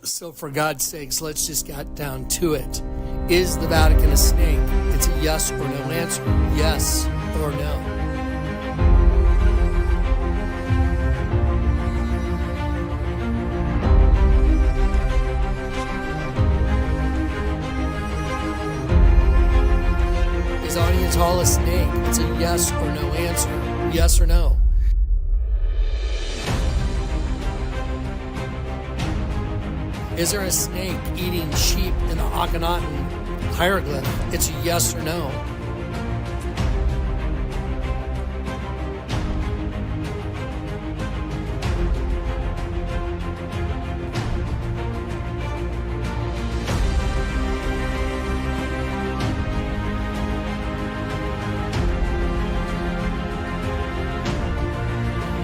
So for God's sakes, let's just get down to it. Is the Vatican a snake? It's a yes or no answer. Yes or no. Is Audience Hall a snake? It's a yes or no answer. Yes or no. Is there a snake eating sheep in the Akhenaten hieroglyph? It's a yes or no.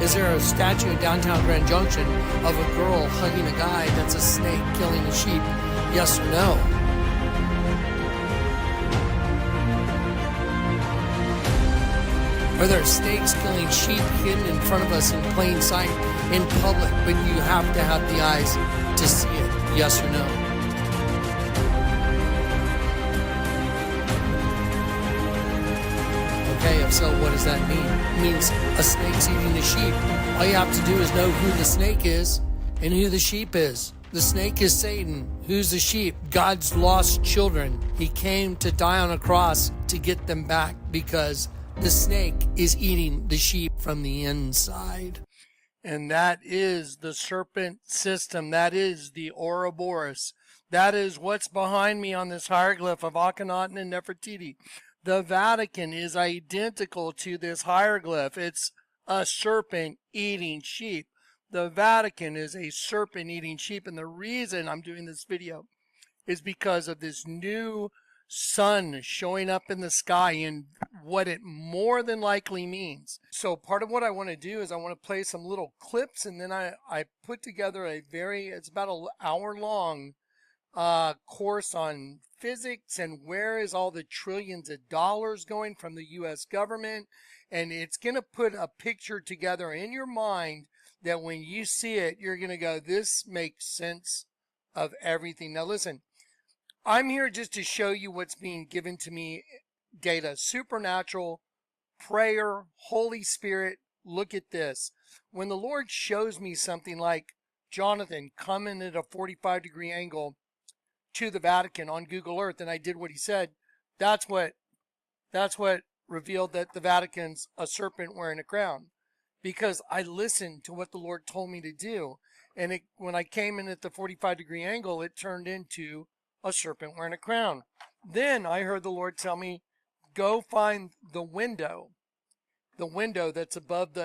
Is there a statue in downtown Grand Junction of a girl hugging a guy that's a snake killing a sheep? Yes or no? Are there snakes killing sheep hidden in front of us in plain sight in public, but you have to have the eyes to see it? Yes or no? Okay, if so, what does that mean? It means a snake's eating the sheep. All you have to do is know who the snake is and who the sheep is. The snake is Satan. Who's the sheep? God's lost children. He came to die on a cross to get them back because the snake is eating the sheep from the inside. And that is the serpent system. That is the Ouroboros. That is what's behind me on this hieroglyph of Akhenaten and Nefertiti. The Vatican is identical to this hieroglyph. It's a serpent eating sheep. The Vatican is a serpent eating sheep. And the reason I'm doing this video is because of this new sun showing up in the sky and what it more than likely means. So part of what I want to do is I want to play some little clips, and then I put together it's about an hour long course on physics and where is all the trillions of dollars going from the U.S. government. And it's going to put a picture together in your mind that when you see it, you're going to go, this makes sense of everything. Now listen, I'm here just to show you what's being given to me, data, supernatural, prayer, Holy Spirit. Look at this. When the Lord shows me something like Jonathan coming at a 45-degree angle to the Vatican on Google Earth, and I did what he said, that's what revealed that the Vatican's a serpent wearing a crown, because I listened to what the Lord told me to do. And when I came in at the 45-degree angle, it turned into a serpent wearing a crown. Then I heard the Lord tell me, go find the window that's above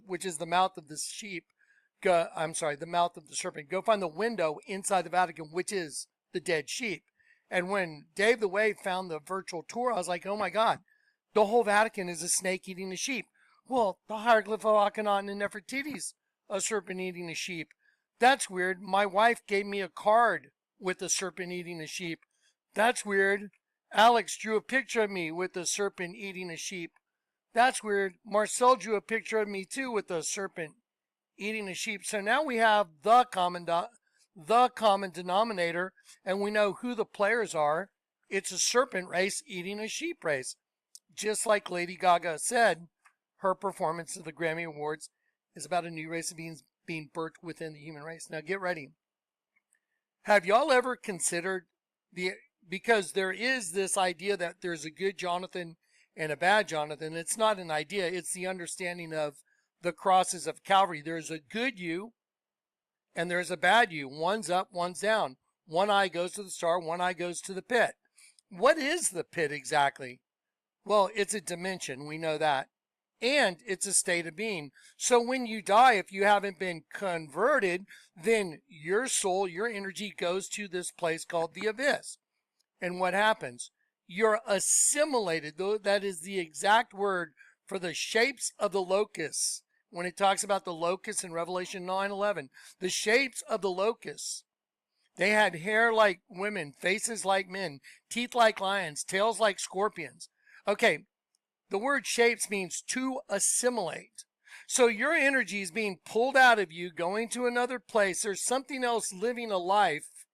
which is the mouth of the sheep. The mouth of the serpent. Go find the window inside the Vatican, which is the dead sheep. And when Dave the Wave found the virtual tour, I was like, oh my God, the whole Vatican is a snake eating a sheep. Well, the hieroglyph of Akhenaten and Nefertiti's a serpent eating a sheep. That's weird. My wife gave me a card with a serpent eating a sheep. That's weird. Alex drew a picture of me with a serpent eating a sheep. That's weird. Marcel drew a picture of me too with a serpent eating a sheep. So now we have the common denominator, and we know who the players are. It's a serpent race eating a sheep race. Just like Lady Gaga said, her performance of the Grammy Awards is about a new race of beings being birthed within the human race. Now get ready. Have y'all ever considered because there is this idea that there's a good Jonathan and a bad Jonathan. It's not an idea. It's the understanding of the crosses of Calvary. There's a good you and there's a bad you. One's up, one's down. One eye goes to the star, one eye goes to the pit. What is the pit exactly? Well, it's a dimension. We know that. And it's a state of being. So when you die, if you haven't been converted, then your soul, your energy goes to this place called the abyss. And what happens? You're assimilated. Though that is the exact word for the shapes of the locusts. When it talks about the locusts in Revelation 9:11, the shapes of the locusts. They had hair like women, faces like men, teeth like lions, tails like scorpions. Okay. The word shapes means to assimilate. So your energy is being pulled out of you, going to another place. There's something else living a life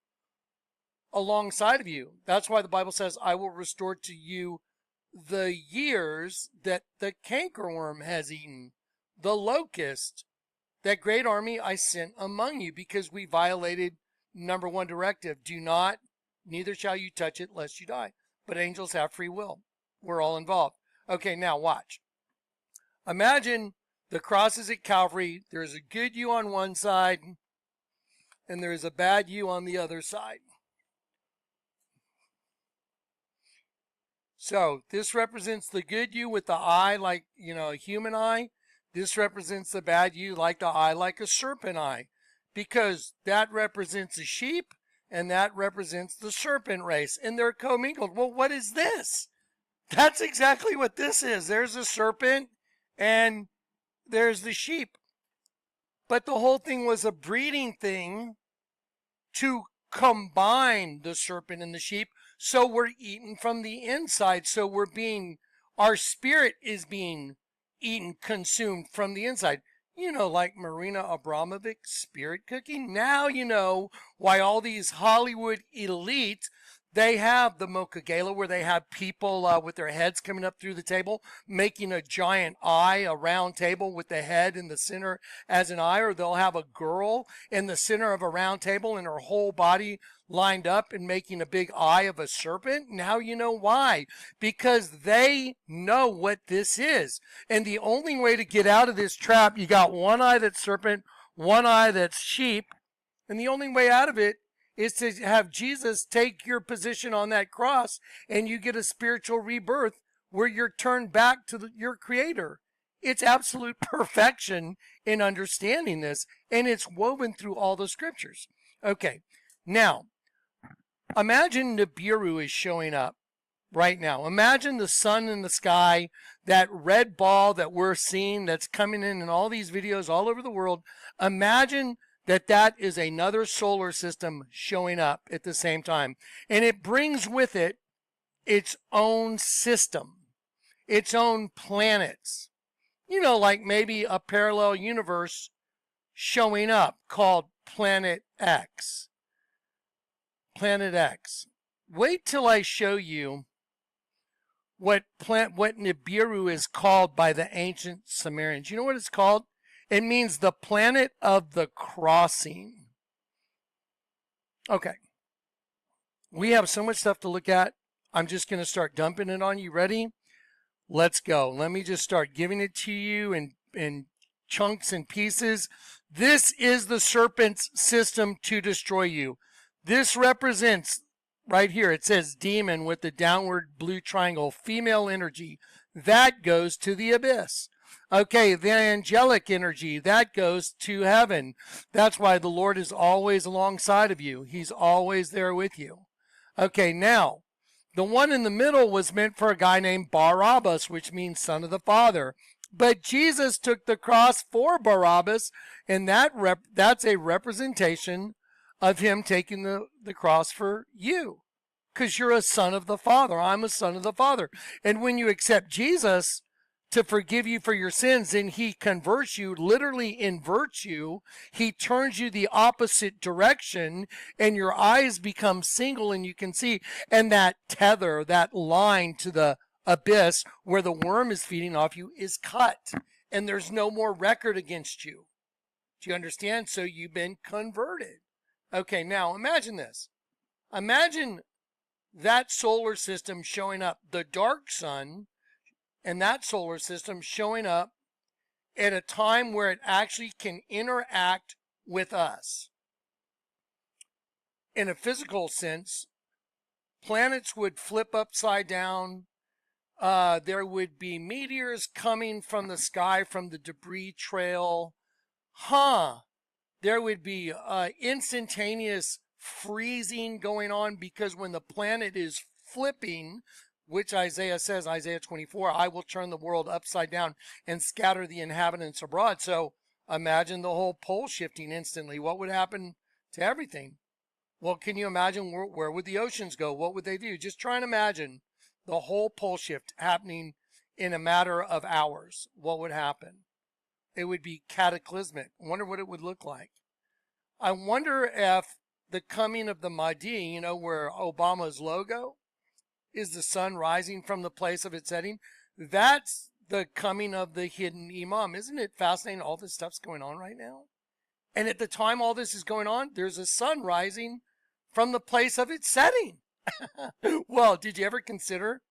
alongside of you. That's why the Bible says, I will restore to you the years that the cankerworm has eaten, the locust, that great army I sent among you, because we violated number one directive. Do not, neither shall you touch it lest you die. But angels have free will. We're all involved. Okay, now watch. Imagine the crosses at Calvary. There's a good you on one side, and there is a bad you on the other side. So this represents the good you with the eye like, a human eye. This represents the bad you like the eye like a serpent eye, because that represents a sheep and that represents the serpent race, and they're commingled. Well, what is this? That's exactly what this is. There's a serpent and there's the sheep. But the whole thing was a breeding thing to combine the serpent and the sheep. So we're eaten from the inside. So our spirit is being eaten, consumed from the inside. Like Marina Abramovic's spirit cooking. Now you know why all these Hollywood elites, they have the Mocha Gala where they have people with their heads coming up through the table, making a giant eye, a round table with the head in the center as an eye. Or they'll have a girl in the center of a round table and her whole body lined up and making a big eye of a serpent. Now you know why. Because they know what this is. And the only way to get out of this trap, you got one eye that's serpent, one eye that's sheep. And the only way out of it is to have Jesus take your position on that cross, and you get a spiritual rebirth where you're turned back to your Creator. It's absolute perfection in understanding this, and it's woven through all the scriptures. Okay, now, imagine Nibiru is showing up right now. Imagine the sun in the sky, that red ball that we're seeing that's coming in all these videos all over the world. Imagine that is another solar system showing up at the same time. And it brings with it its own system, its own planets. Like maybe a parallel universe showing up called Planet X. Planet X. Wait till I show you what Nibiru is called by the ancient Sumerians. You know what it's called? It means the planet of the crossing. Okay. We have so much stuff to look at. I'm just going to start dumping it on you. Ready? Let's go. Let me just start giving it to you in chunks and pieces. This is the serpent's system to destroy you. This represents, right here, it says demon with the downward blue triangle, female energy. That goes to the abyss. Okay, the angelic energy, that goes to heaven. That's why the Lord is always alongside of you. He's always there with you. Okay, now, the one in the middle was meant for a guy named Barabbas, which means son of the Father. But Jesus took the cross for Barabbas, and that's a representation of him taking the cross for you. Because you're a son of the Father. I'm a son of the Father. And when you accept Jesus to forgive you for your sins, and he converts you, literally inverts you. He turns you the opposite direction, and your eyes become single, and you can see. And that tether, that line to the abyss where the worm is feeding off you, is cut, and there's no more record against you. Do you understand? So you've been converted. Okay, now imagine this. Imagine that solar system showing up, the dark sun, and that solar system showing up at a time where it actually can interact with us. In a physical sense, planets would flip upside down. There would be meteors coming from the sky from the debris trail. There would be instantaneous freezing going on, because when the planet is flipping, which Isaiah says, Isaiah 24, I will turn the world upside down and scatter the inhabitants abroad. So imagine the whole pole shifting instantly. What would happen to everything? Well, can you imagine where would the oceans go? What would they do? Just try and imagine the whole pole shift happening in a matter of hours. What would happen? It would be cataclysmic. I wonder what it would look like. I wonder if the coming of the Mahdi, you know, where Obama's logo is the sun rising from the place of its setting, that's the coming of the hidden Imam. Isn't it fascinating? All this stuff's going on right now. And at the time all this is going on, there's a sun rising from the place of its setting. Well, did you ever consider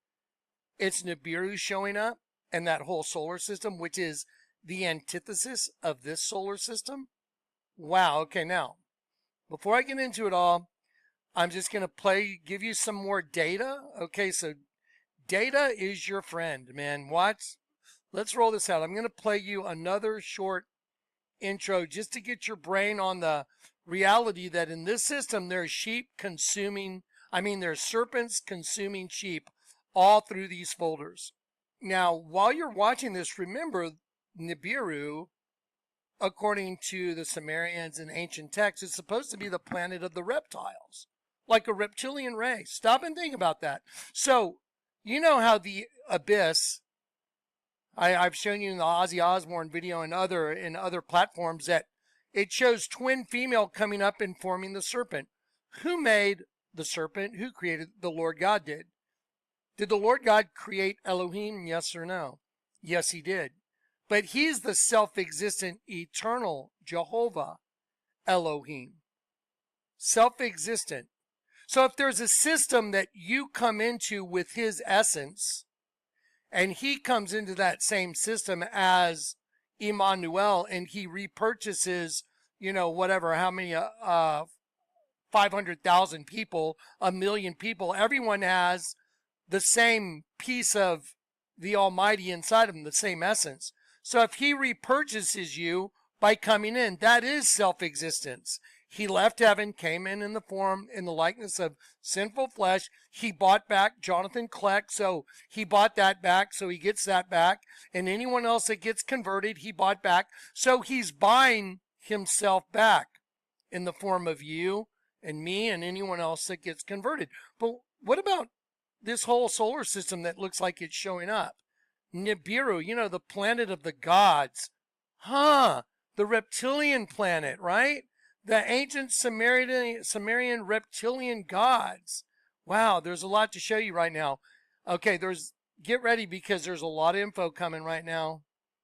it's Nibiru showing up and that whole solar system, which is the antithesis of this solar system? Wow. Okay, now, before I get into it all, I'm just going to give you some more data. Okay, so data is your friend, man. Let's roll this out. I'm going to play you another short intro just to get your brain on the reality that in this system, there's serpents consuming sheep all through these folders. Now, while you're watching this, remember Nibiru, according to the Sumerians and ancient texts, is supposed to be the planet of the reptiles, like a reptilian race. Stop and think about that. So, you know how the abyss, I've shown you in the Ozzy Osbourne video and other platforms that it shows twin female coming up and forming the serpent. Who made the serpent? Who created? The Lord God did. Did the Lord God create Elohim? Yes or no? Yes, he did. But he's the self-existent, eternal Jehovah Elohim. Self-existent. So if there's a system that you come into with his essence, and he comes into that same system as Emmanuel, and he repurchases, whatever, how many, 500,000 people, 1 million people, everyone has the same piece of the Almighty inside of them, the same essence. So if he repurchases you by coming in, that is self-existence. He left heaven, came in the likeness of sinful flesh. He bought back Jonathan Kleck, so he bought that back, so he gets that back. And anyone else that gets converted, he bought back. So he's buying himself back in the form of you and me and anyone else that gets converted. But what about this whole solar system that looks like it's showing up? Nibiru, the planet of the gods. The reptilian planet, right? The ancient Sumerian reptilian gods. Wow, there's a lot to show you right now. Okay, get ready because there's a lot of info coming right now.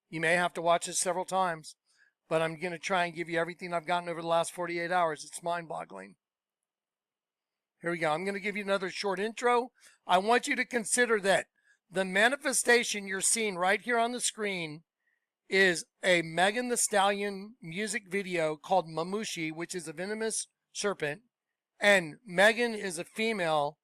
You may have to watch this several times, but I'm going to try and give you everything I've gotten over the last 48 hours. It's mind-boggling. Here we go. I'm going to give you another short intro. I want you to consider that the manifestation you're seeing right here on the screen is a Megan Thee Stallion music video called Mamushi, which is a venomous serpent. And Megan is a female,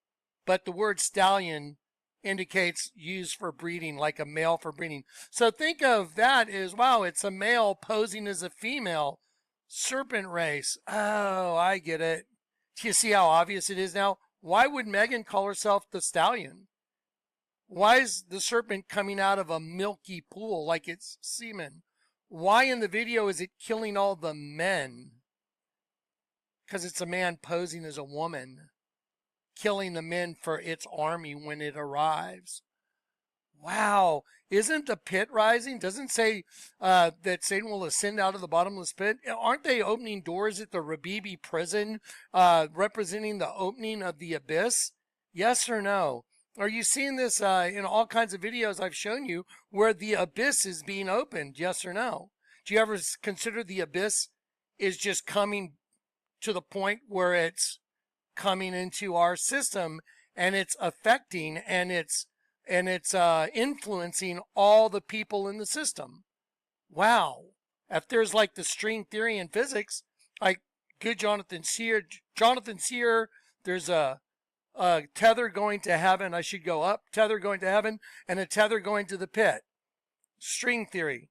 but the word stallion indicates used for breeding, like a male for breeding. So think of that as, wow, it's a male posing as a female serpent race. Oh, I get it. Do you see how obvious it is now? Why would Megan call herself the stallion? Why is the serpent coming out of a milky pool like it's semen? Why in the video is it killing all the men? Because it's a man posing as a woman, killing the men for its army when it arrives. Wow. Isn't the pit rising? Doesn't say that Satan will ascend out of the bottomless pit. Aren't they opening doors at the Rabibi prison, representing the opening of the abyss? Yes or no? Are you seeing this in all kinds of videos I've shown you where the abyss is being opened? Yes or no? Do you ever consider the abyss is just coming to the point where it's coming into our system and it's affecting and it's influencing all the people in the system? Wow. If there's like the string theory in physics, like good Jonathan Sear, there's a tether going to heaven. I should go up, tether going to heaven, and a tether going to the pit. String theory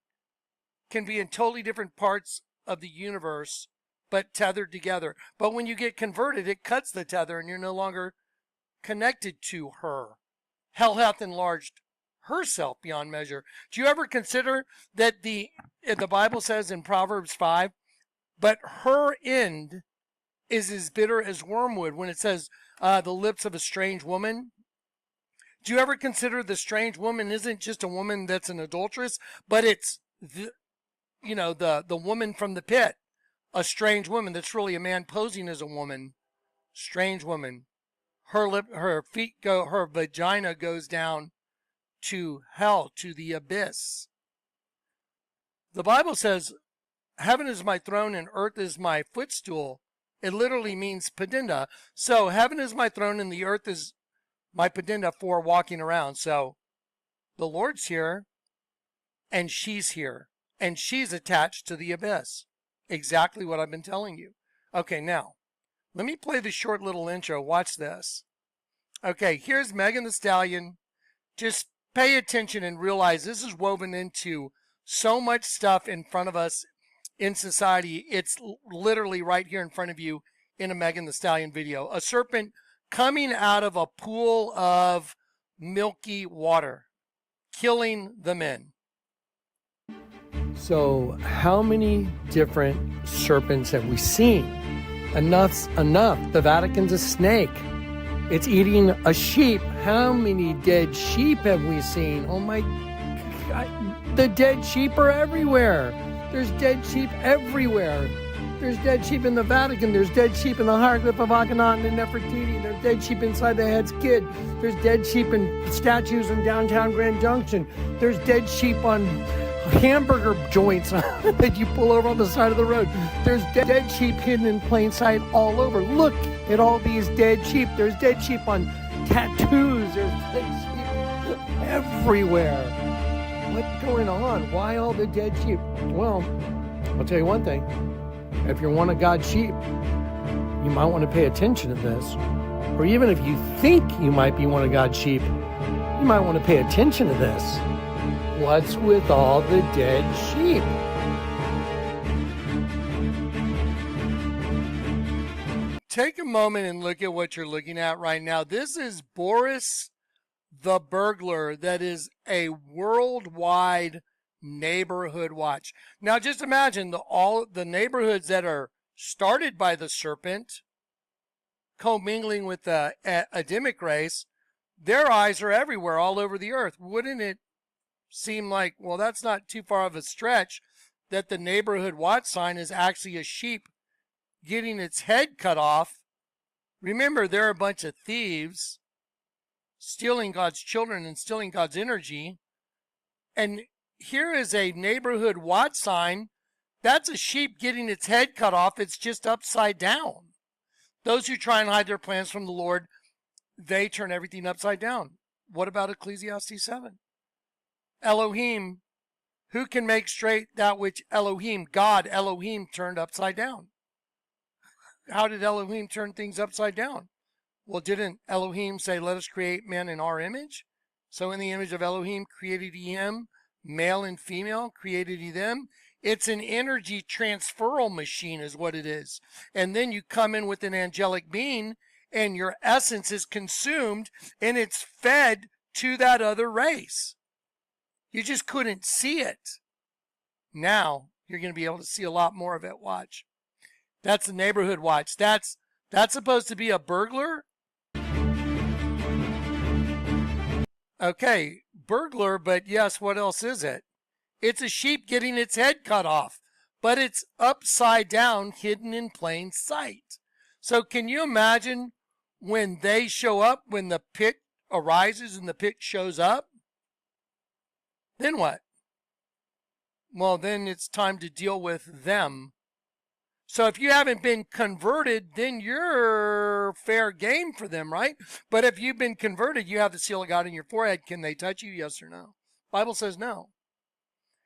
can be in totally different parts of the universe, but tethered together. But when you get converted, it cuts the tether and you're no longer connected to her. Hell hath enlarged herself beyond measure. Do you ever consider that the Bible says in Proverbs 5, but her end is as bitter as wormwood, when it says the lips of a strange woman? Do you ever consider the strange woman isn't just a woman that's an adulteress, but it's the woman from the pit, a strange woman that's really a man posing as a woman, strange woman. Her vagina goes down to hell, to the abyss. The Bible says, heaven is my throne and earth is my footstool. It literally means padinda. So heaven is my throne and the earth is my padinda for walking around. So the Lord's here and she's here and she's attached to the abyss. Exactly what I've been telling you. Okay, now let me play the short little intro. Watch this. Okay, here's Megan Thee Stallion. Just pay attention and realize this is woven into so much stuff in front of us in society. It's literally right here in front of you in a Megan Thee Stallion video. A serpent coming out of a pool of milky water, killing the men. So how many different serpents have we seen? Enough's enough. The Vatican's a snake. It's eating a sheep. How many dead sheep have we seen? Oh my God. The dead sheep are everywhere. There's dead sheep everywhere. There's dead sheep in the Vatican. There's dead sheep in the Hieroglyph of Akhenaten and Nefertiti. There's dead sheep inside the Head's Kid. There's dead sheep in statues in downtown Grand Junction. There's dead sheep on hamburger joints that you pull over on the side of the road. There's dead sheep hidden in plain sight all over. Look at all these dead sheep. There's dead sheep on tattoos. There's dead sheep everywhere. What's going on? Why all the dead sheep? Well, I'll tell you one thing. If you're one of God's sheep, you might want to pay attention to this. Or even if you think you might be one of God's sheep, you might want to pay attention to this. What's with all the dead sheep? Take a moment and look at what you're looking at right now. This is Boris the Burglar. That is a worldwide neighborhood watch. Now just imagine all the neighborhoods that are started by the serpent commingling with the Adamic race. Their eyes are everywhere, all over the earth. Wouldn't it seem like, well, that's not too far of a stretch, that the neighborhood watch sign is actually a sheep getting its head cut off? Remember, they're a bunch of thieves stealing God's children and stealing God's energy. And here is a neighborhood watch sign. That's a sheep getting its head cut off. It's just upside down. Those who try and hide their plans from the Lord, they turn everything upside down. What about Ecclesiastes 7? Elohim, who can make straight that which Elohim, God, Elohim, turned upside down? How did Elohim turn things upside down? Well, didn't Elohim say, let us create man in our image? So in the image of Elohim created he him, male and female created he them. It's an energy transferal machine is what it is. And then you come in with an angelic being and your essence is consumed and it's fed to that other race. You just couldn't see it. Now you're going to be able to see a lot more of it. Watch. That's the neighborhood watch. That's supposed to be a burglar. Okay, burglar, but yes, what else is it? It's a sheep getting its head cut off, but it's upside down, hidden in plain sight. So can you imagine when they show up, when the pit arises and the pit shows up? Then what? Well, then it's time to deal with them. So if you haven't been converted, then you're fair game for them, right? But if you've been converted, you have the seal of God in your forehead. Can they touch you? Yes or no? Bible says no.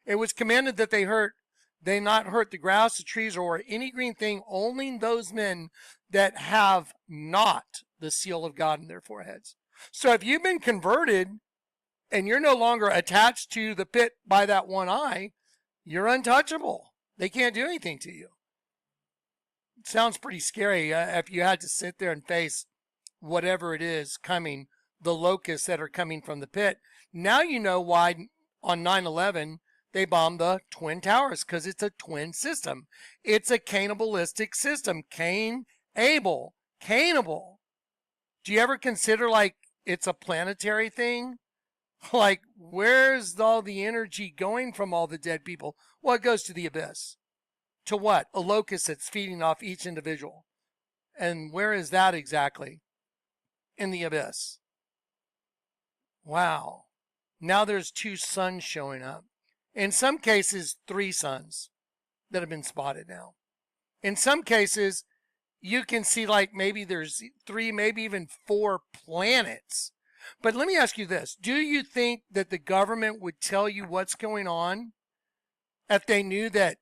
It was commanded that they not hurt the grass, the trees, or any green thing, only those men that have not the seal of God in their foreheads. So if you've been converted and you're no longer attached to the pit by that one eye, you're untouchable. They can't do anything to you. It sounds pretty scary if you had to sit there and face whatever it is coming, the locusts that are coming from the pit. Now you know why on 9/11 they bombed the Twin Towers, because it's a twin system. It's a cannibalistic system. Cain, Abel, cannibal. Do you ever consider like it's a planetary thing? Like, where's all the energy going from all the dead people? Well, it goes to the abyss. To what? A locust that's feeding off each individual. And where is that exactly? In the abyss. Wow. Now there's 2 suns showing up. In some cases, 3 suns that have been spotted now. In some cases, you can see like maybe there's 3, maybe even 4 planets. But let me ask you this. Do you think that the government would tell you what's going on if they knew that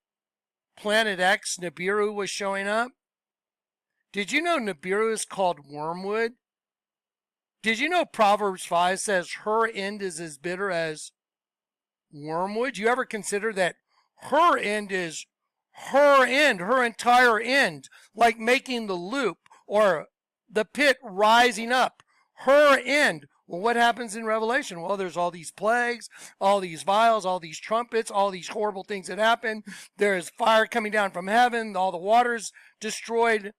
Planet X, Nibiru, was showing up? Did you know Nibiru is called wormwood? Did you know Proverbs 5 says her end is as bitter as wormwood? You ever consider that her end is her end, her entire end, like making the loop or the pit rising up? Her end. Well, what happens in Revelation? Well, there's all these plagues, all these vials, all these trumpets, all these horrible things that happen. There's fire coming down from heaven. All the water's destroyed.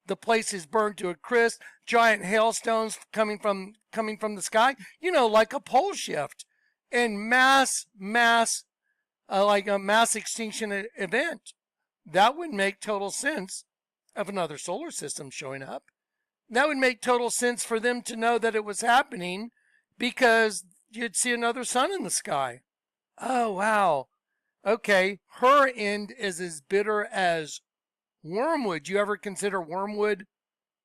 The place is burned to a crisp. Giant hailstones coming from the sky. You know, like a pole shift and like a mass extinction event. That would make total sense of another solar system showing up. That would make total sense for them to know that it was happening because you'd see another sun in the sky. Oh, wow. Okay, her end is as bitter as wormwood. You ever consider wormwood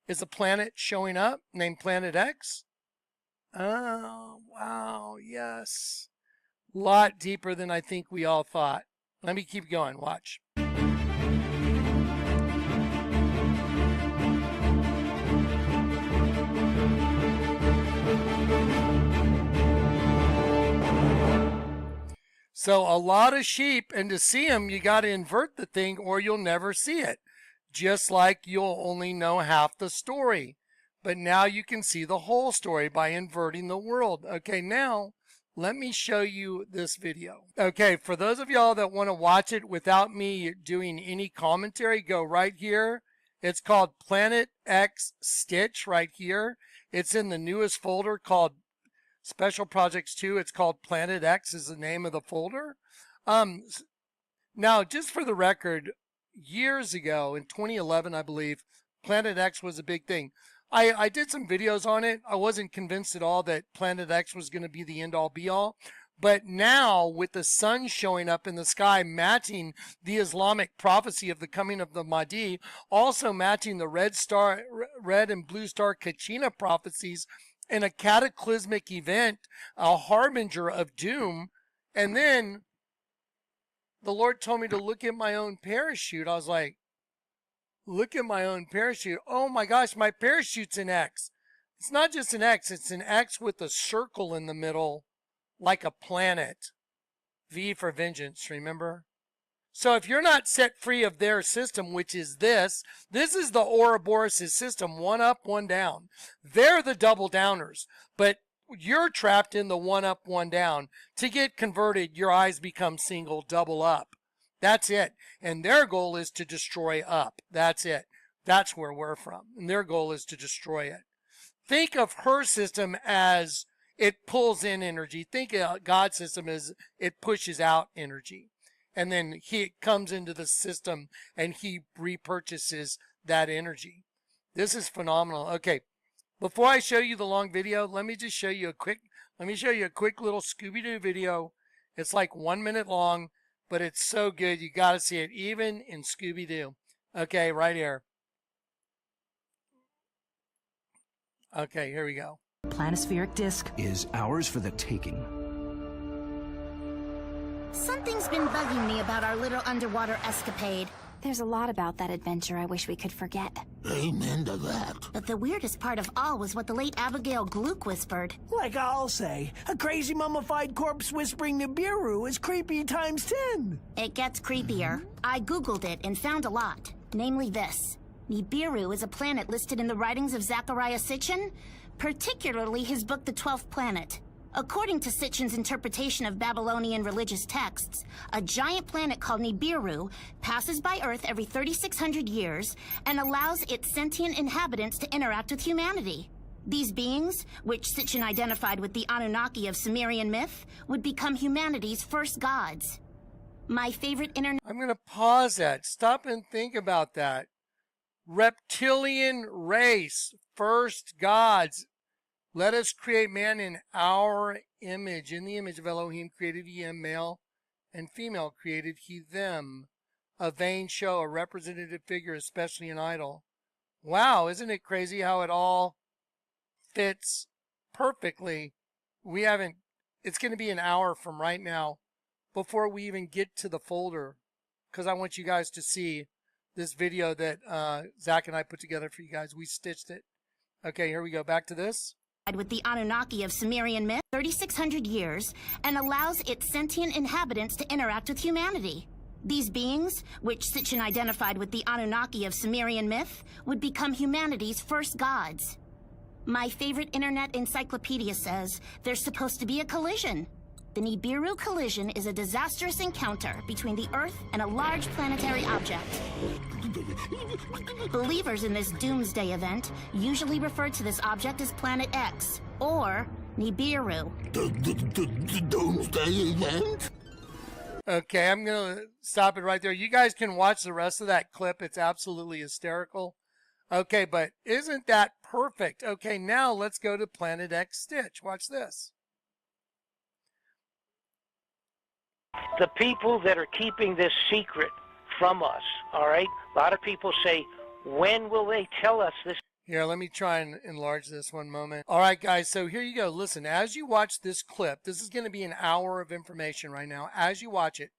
is a planet showing up named Planet X? Oh, wow, yes. A lot deeper than I think we all thought. Let me keep going. Watch. So a lot of sheep, and to see them, you got to invert the thing or you'll never see it. Just like you'll only know half the story. But now you can see the whole story by inverting the world. Okay, now let me show you this video. Okay, for those of y'all that want to watch it without me doing any commentary, go right here. It's called Planet X Stitch right here. It's in the newest folder called Special Projects 2. It's called Planet X is the name of the folder. Now, just for the record, years ago, in 2011, I believe, Planet X was a big thing. I did some videos on it. I wasn't convinced at all that Planet X was going to be the end-all be-all. But now, with the sun showing up in the sky, matching the Islamic prophecy of the coming of the Mahdi, also matching the red and blue star Kachina prophecies, in a cataclysmic event, a harbinger of doom. And then the Lord told me to look at my own parachute. I was like, look at my own parachute. Oh my gosh, my parachute's an X. It's not just an X, it's an X with a circle in the middle, like a planet. V for vengeance, remember? So if you're not set free of their system, which is this is the Ouroboros' system, one up, one down. They're the double downers, but you're trapped in the one up, one down. To get converted, your eyes become single, double up. That's it. And their goal is to destroy up. That's it. That's where we're from. And their goal is to destroy it. Think of her system as it pulls in energy. Think of God's system as it pushes out energy. And then he comes into the system and he repurchases that energy. This is phenomenal. Okay, before I show you the long video, let me show you a quick little Scooby-Doo video. It's like 1 minute long, but it's so good. You got to see it, even in Scooby-Doo. Okay, right here. Okay, here we go. Planispheric disk is ours for the taking. Something's been bugging me about our little underwater escapade. There's a lot about that adventure I wish we could forget. Amen to that. But the weirdest part of all was what the late Abigail Gluck whispered. Like I'll say, a crazy mummified corpse whispering Nibiru is creepy times 10. It gets creepier. I Googled it and found a lot. Namely this. Nibiru is a planet listed in the writings of Zecharia Sitchin, particularly his book The 12th Planet. According to Sitchin's interpretation of Babylonian religious texts, a giant planet called Nibiru passes by Earth every 3,600 years and allows its sentient inhabitants to interact with humanity. These beings, which Sitchin identified with the Anunnaki of Sumerian myth, would become humanity's first gods. My favorite internet... I'm going to pause that. Stop and think about that. Reptilian race, first gods. Let us create man in our image. In the image of Elohim created he him, male and female created he them. A vain show, a representative figure, especially an idol. Wow, isn't it crazy how it all fits perfectly? It's going to be an hour from right now before we even get to the folder, because I want you guys to see this video that Zach and I put together for you guys. We stitched it. Okay, here we go. Back to this. With the Anunnaki of Sumerian myth, 3,600 years, and allows its sentient inhabitants to interact with humanity. These beings, which Sitchin identified with the Anunnaki of Sumerian myth, would become humanity's first gods. My favorite internet encyclopedia says there's supposed to be a collision. The Nibiru collision is a disastrous encounter between the Earth and a large planetary object. Believers in this doomsday event usually refer to this object as Planet X, or Nibiru. Doomsday event? Okay, I'm going to stop it right there. You guys can watch the rest of that clip. It's absolutely hysterical. Okay, but isn't that perfect? Okay, now let's go to Planet X Stitch. Watch this. The people that are keeping this secret from us, all right? A lot of people say, when will they tell us this? Here, let me try and enlarge this one moment. All right, guys, so here you go. Listen, as you watch this clip, this is going to be an hour of information right now. As you watch it,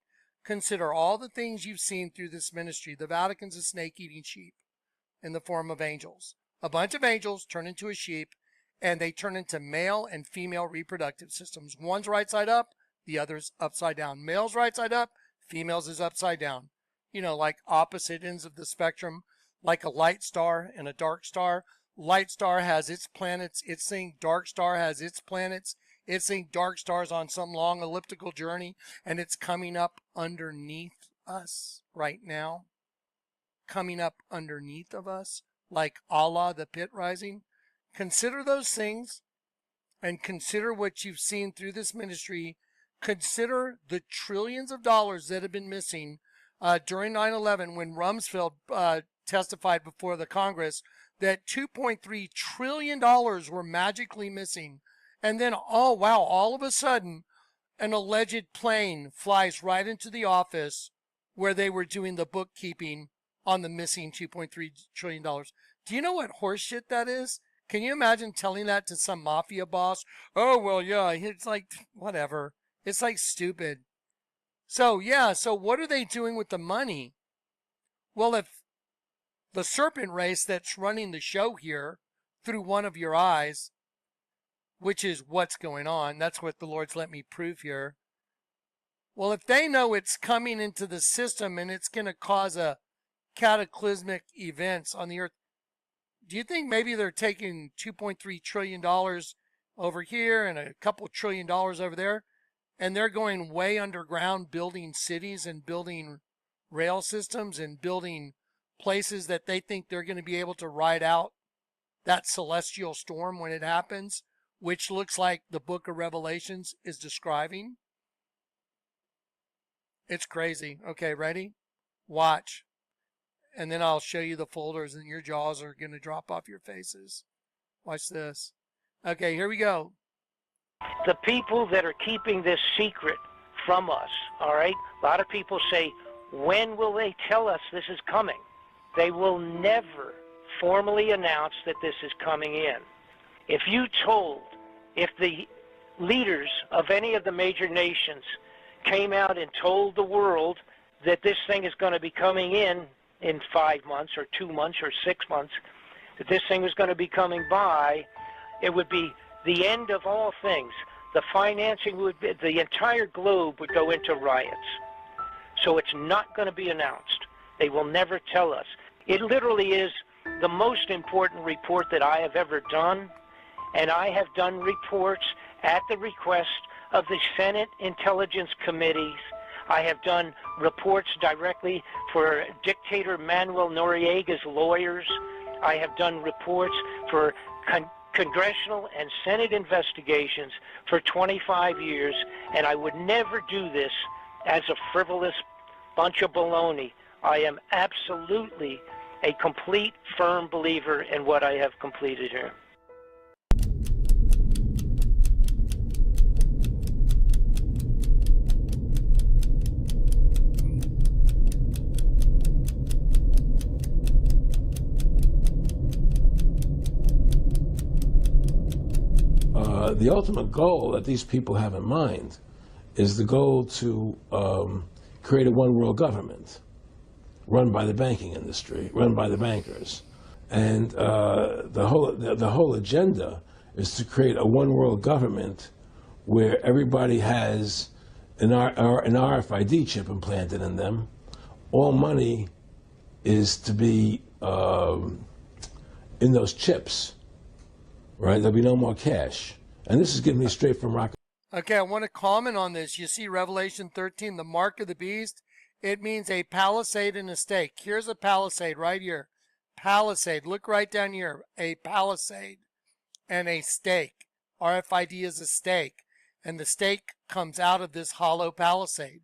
consider all the things you've seen through this ministry. The Vatican's a snake-eating sheep in the form of angels. A bunch of angels turn into a sheep, and they turn into male and female reproductive systems. One's right side up, the other's upside down. Male's right side up, female's is upside down. You know, like opposite ends of the spectrum, like a light star and a dark star. Light star has its planets, its thing. Dark star has its planets, its thing. Dark star's on some long elliptical journey, and it's coming up underneath us right now. Coming up underneath of us, like Allah, the pit rising. Consider those things, and consider what you've seen through this ministry. Consider the trillions of dollars that have been missing during 9/11 when Rumsfeld testified before the Congress that $2.3 trillion were magically missing. And then, oh wow, all of a sudden, an alleged plane flies right into the office where they were doing the bookkeeping on the missing $2.3 trillion. Do you know what horseshit that is? Can you imagine telling that to some mafia boss? Oh, well, yeah, it's like, whatever. It's like stupid. So, yeah, so what are they doing with the money? Well, if the serpent race that's running the show here through one of your eyes, which is what's going on, that's what the Lord's let me prove here. Well, if they know it's coming into the system and it's going to cause a cataclysmic events on the earth, do you think maybe they're taking $2.3 trillion over here and a couple $1 trillion over there, and they're going way underground building cities and building rail systems and building places that they think they're going to be able to ride out that celestial storm when it happens, which looks like the book of Revelations is describing? It's crazy. Okay, ready? Watch. And then I'll show you the folders and your jaws are going to drop off your faces. Watch this. Okay, here we go. The people that are keeping this secret from us, all right? A lot of people say, when will they tell us this is coming? They will never formally announce that this is coming in. If the leaders of any of the major nations came out and told the world that this thing is going to be coming in 5 months or 2 months or 6 months, that this thing was going to be coming by, it would be the end of all things. The financing would be, the entire globe would go into riots. So it's not going to be announced. They will never tell us. It literally is the most important report that I have ever done, and I have done reports at the request of the Senate Intelligence Committees. I have done reports directly for dictator Manuel Noriega's lawyers. I have done reports for congressional and Senate investigations for 25 years, and I would never do this as a frivolous bunch of baloney. I am absolutely a complete, firm believer in what I have completed here. The ultimate goal that these people have in mind is the goal to create a one-world government run by the banking industry, run by the bankers. And the whole agenda is to create a one-world government where everybody has an RFID chip implanted in them. All money is to be in those chips, right? There'll be no more cash. And this is giving me straight from Rock. Okay, I want to comment on this. You see Revelation 13, the mark of the beast. It means a palisade and a stake. Here's a palisade right here. Palisade. Look right down here. A palisade and a stake. RFID is a stake. And the stake comes out of this hollow palisade.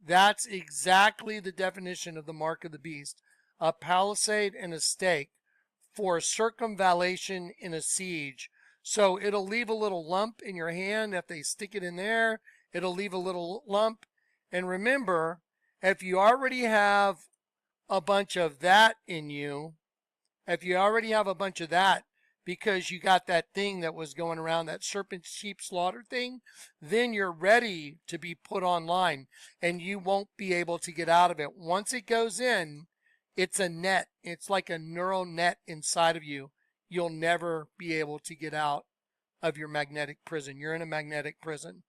That's exactly the definition of the mark of the beast. A palisade and a stake for circumvallation in a siege. So it'll leave a little lump in your hand. If they stick it in there, it'll leave a little lump. And remember, if you already have a bunch of that in you, if you already have a bunch of that because you got that thing that was going around, that serpent sheep slaughter thing, then you're ready to be put online and you won't be able to get out of it. Once it goes in, it's a net. It's like a neural net inside of you. You'll never be able to get out of your magnetic prison. You're in a magnetic prison.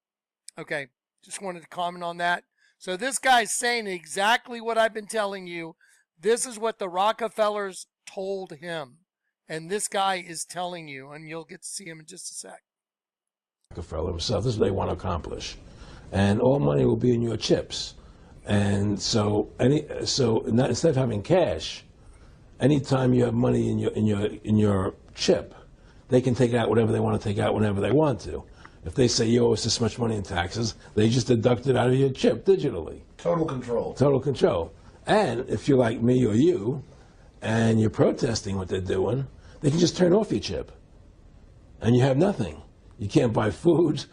Okay, just wanted to comment on that. So this guy's saying exactly what I've been telling you. This is what the Rockefellers told him. And this guy is telling you, and you'll get to see him in just a sec. Rockefeller himself, this is what they want to accomplish. And all money will be in your chips. And so instead of having cash, anytime you have money in your chip, they can take out whatever they want to take out whenever they want to. If they say you owe us this much money in taxes, they just deduct it out of your chip digitally. Total control. Total control. And if you're like me or you, and you're protesting what they're doing, they can just turn off your chip. And you have nothing. You can't buy food.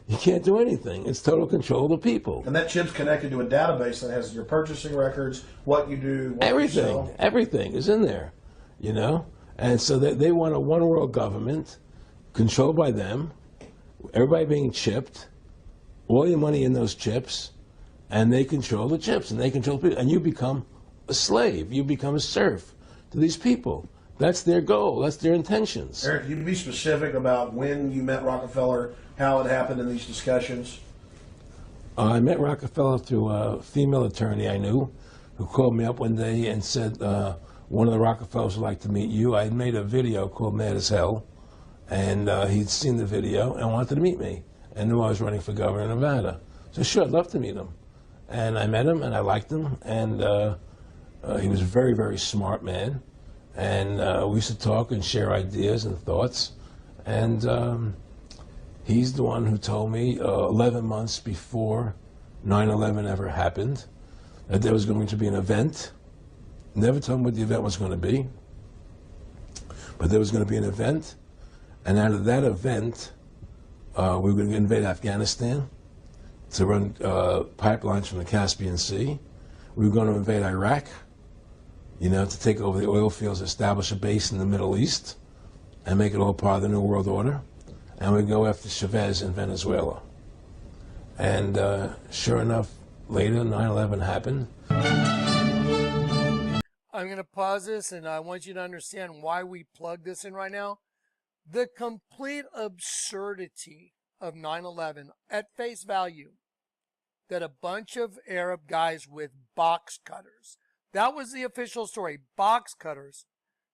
You can't do anything. It's total control of the people. And that chip's connected to a database that has your purchasing records, what you do, what everything, you sell. Everything is in there, you know? And so they want a one-world government controlled by them, everybody being chipped, all your money in those chips, and they control the chips, and they control people. And you become a slave. You become a serf to these people. That's their goal. That's their intentions. Eric, can you be specific about when you met Rockefeller, how it happened in these discussions? I met Rockefeller through a female attorney I knew who called me up one day and said, one of the Rockefellers would like to meet you. I had made a video called Mad as Hell, and he'd seen the video and wanted to meet me and knew I was running for governor of Nevada. So sure, I'd love to meet him. And I met him, and I liked him, and he was a very, very smart man. And we used to talk and share ideas and thoughts. And he's the one who told me 11 months before 9/11 ever happened that there was going to be an event. Never told me what the event was going to be, but there was going to be an event. And out of that event, we were going to invade Afghanistan to run pipelines from the Caspian Sea. We were going to invade Iraq, you know, to take over the oil fields, establish a base in the Middle East, and make it all part of the New World Order. And we'd go after Chavez in Venezuela. And sure enough, later, 9/11 happened. I'm going to pause this, and I want you to understand why we plug this in right now. The complete absurdity of 9/11 at face value, that a bunch of Arab guys with box cutters, that was the official story, box cutters.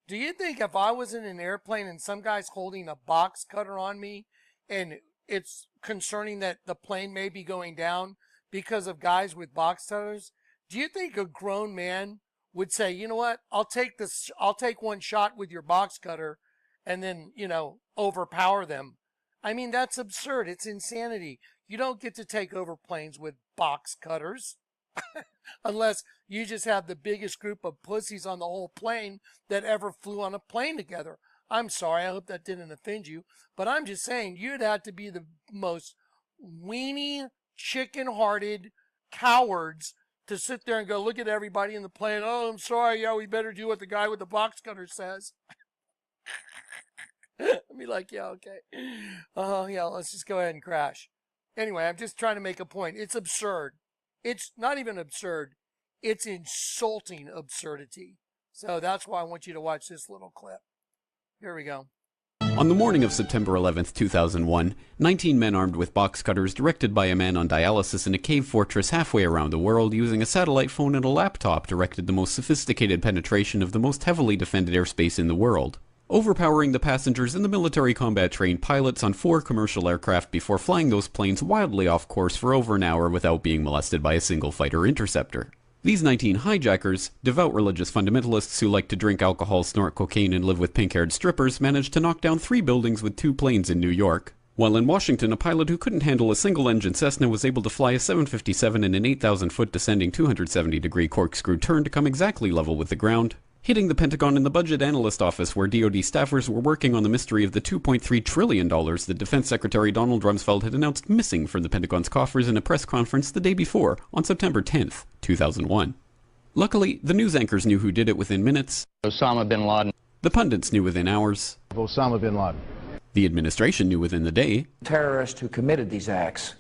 Do you think if I was in an airplane and some guy's holding a box cutter on me and it's concerning that the plane may be going down because of guys with box cutters, do you think a grown man would say, you know what, I'll take one shot with your box cutter and then, overpower them. I mean, that's absurd. It's insanity. You don't get to take over planes with box cutters unless you just have the biggest group of pussies on the whole plane that ever flew on a plane together. I'm sorry. I hope that didn't offend you, but I'm just saying you'd have to be the most weenie, chicken-hearted cowards to sit there and go, look at everybody in the plane. Oh, I'm sorry. Yeah, we better do what the guy with the box cutter says. I'd be like, yeah, okay. Yeah, let's just go ahead and crash. Anyway, I'm just trying to make a point. It's absurd. It's not even absurd. It's insulting absurdity. So that's why I want you to watch this little clip. Here we go. On the morning of September 11th, 2001, 19 men armed with box cutters directed by a man on dialysis in a cave fortress halfway around the world using a satellite phone and a laptop directed the most sophisticated penetration of the most heavily defended airspace in the world, overpowering the passengers and the military combat-trained pilots on 4 commercial aircraft before flying those planes wildly off course for over an hour without being molested by a single fighter interceptor. These 19 hijackers, devout religious fundamentalists who like to drink alcohol, snort cocaine, and live with pink-haired strippers, managed to knock down 3 buildings with 2 planes in New York. While in Washington, a pilot who couldn't handle a single-engine Cessna was able to fly a 757 in an 8,000-foot descending 270-degree corkscrew turn to come exactly level with the ground, hitting the Pentagon and the Budget Analyst Office where DoD staffers were working on the mystery of the $2.3 trillion that Defense Secretary Donald Rumsfeld had announced missing from the Pentagon's coffers in a press conference the day before, on September 10th, 2001. Luckily, the news anchors knew who did it within minutes. Osama bin Laden. The pundits knew within hours. Osama bin Laden. The administration knew within the day. Terrorists who committed these acts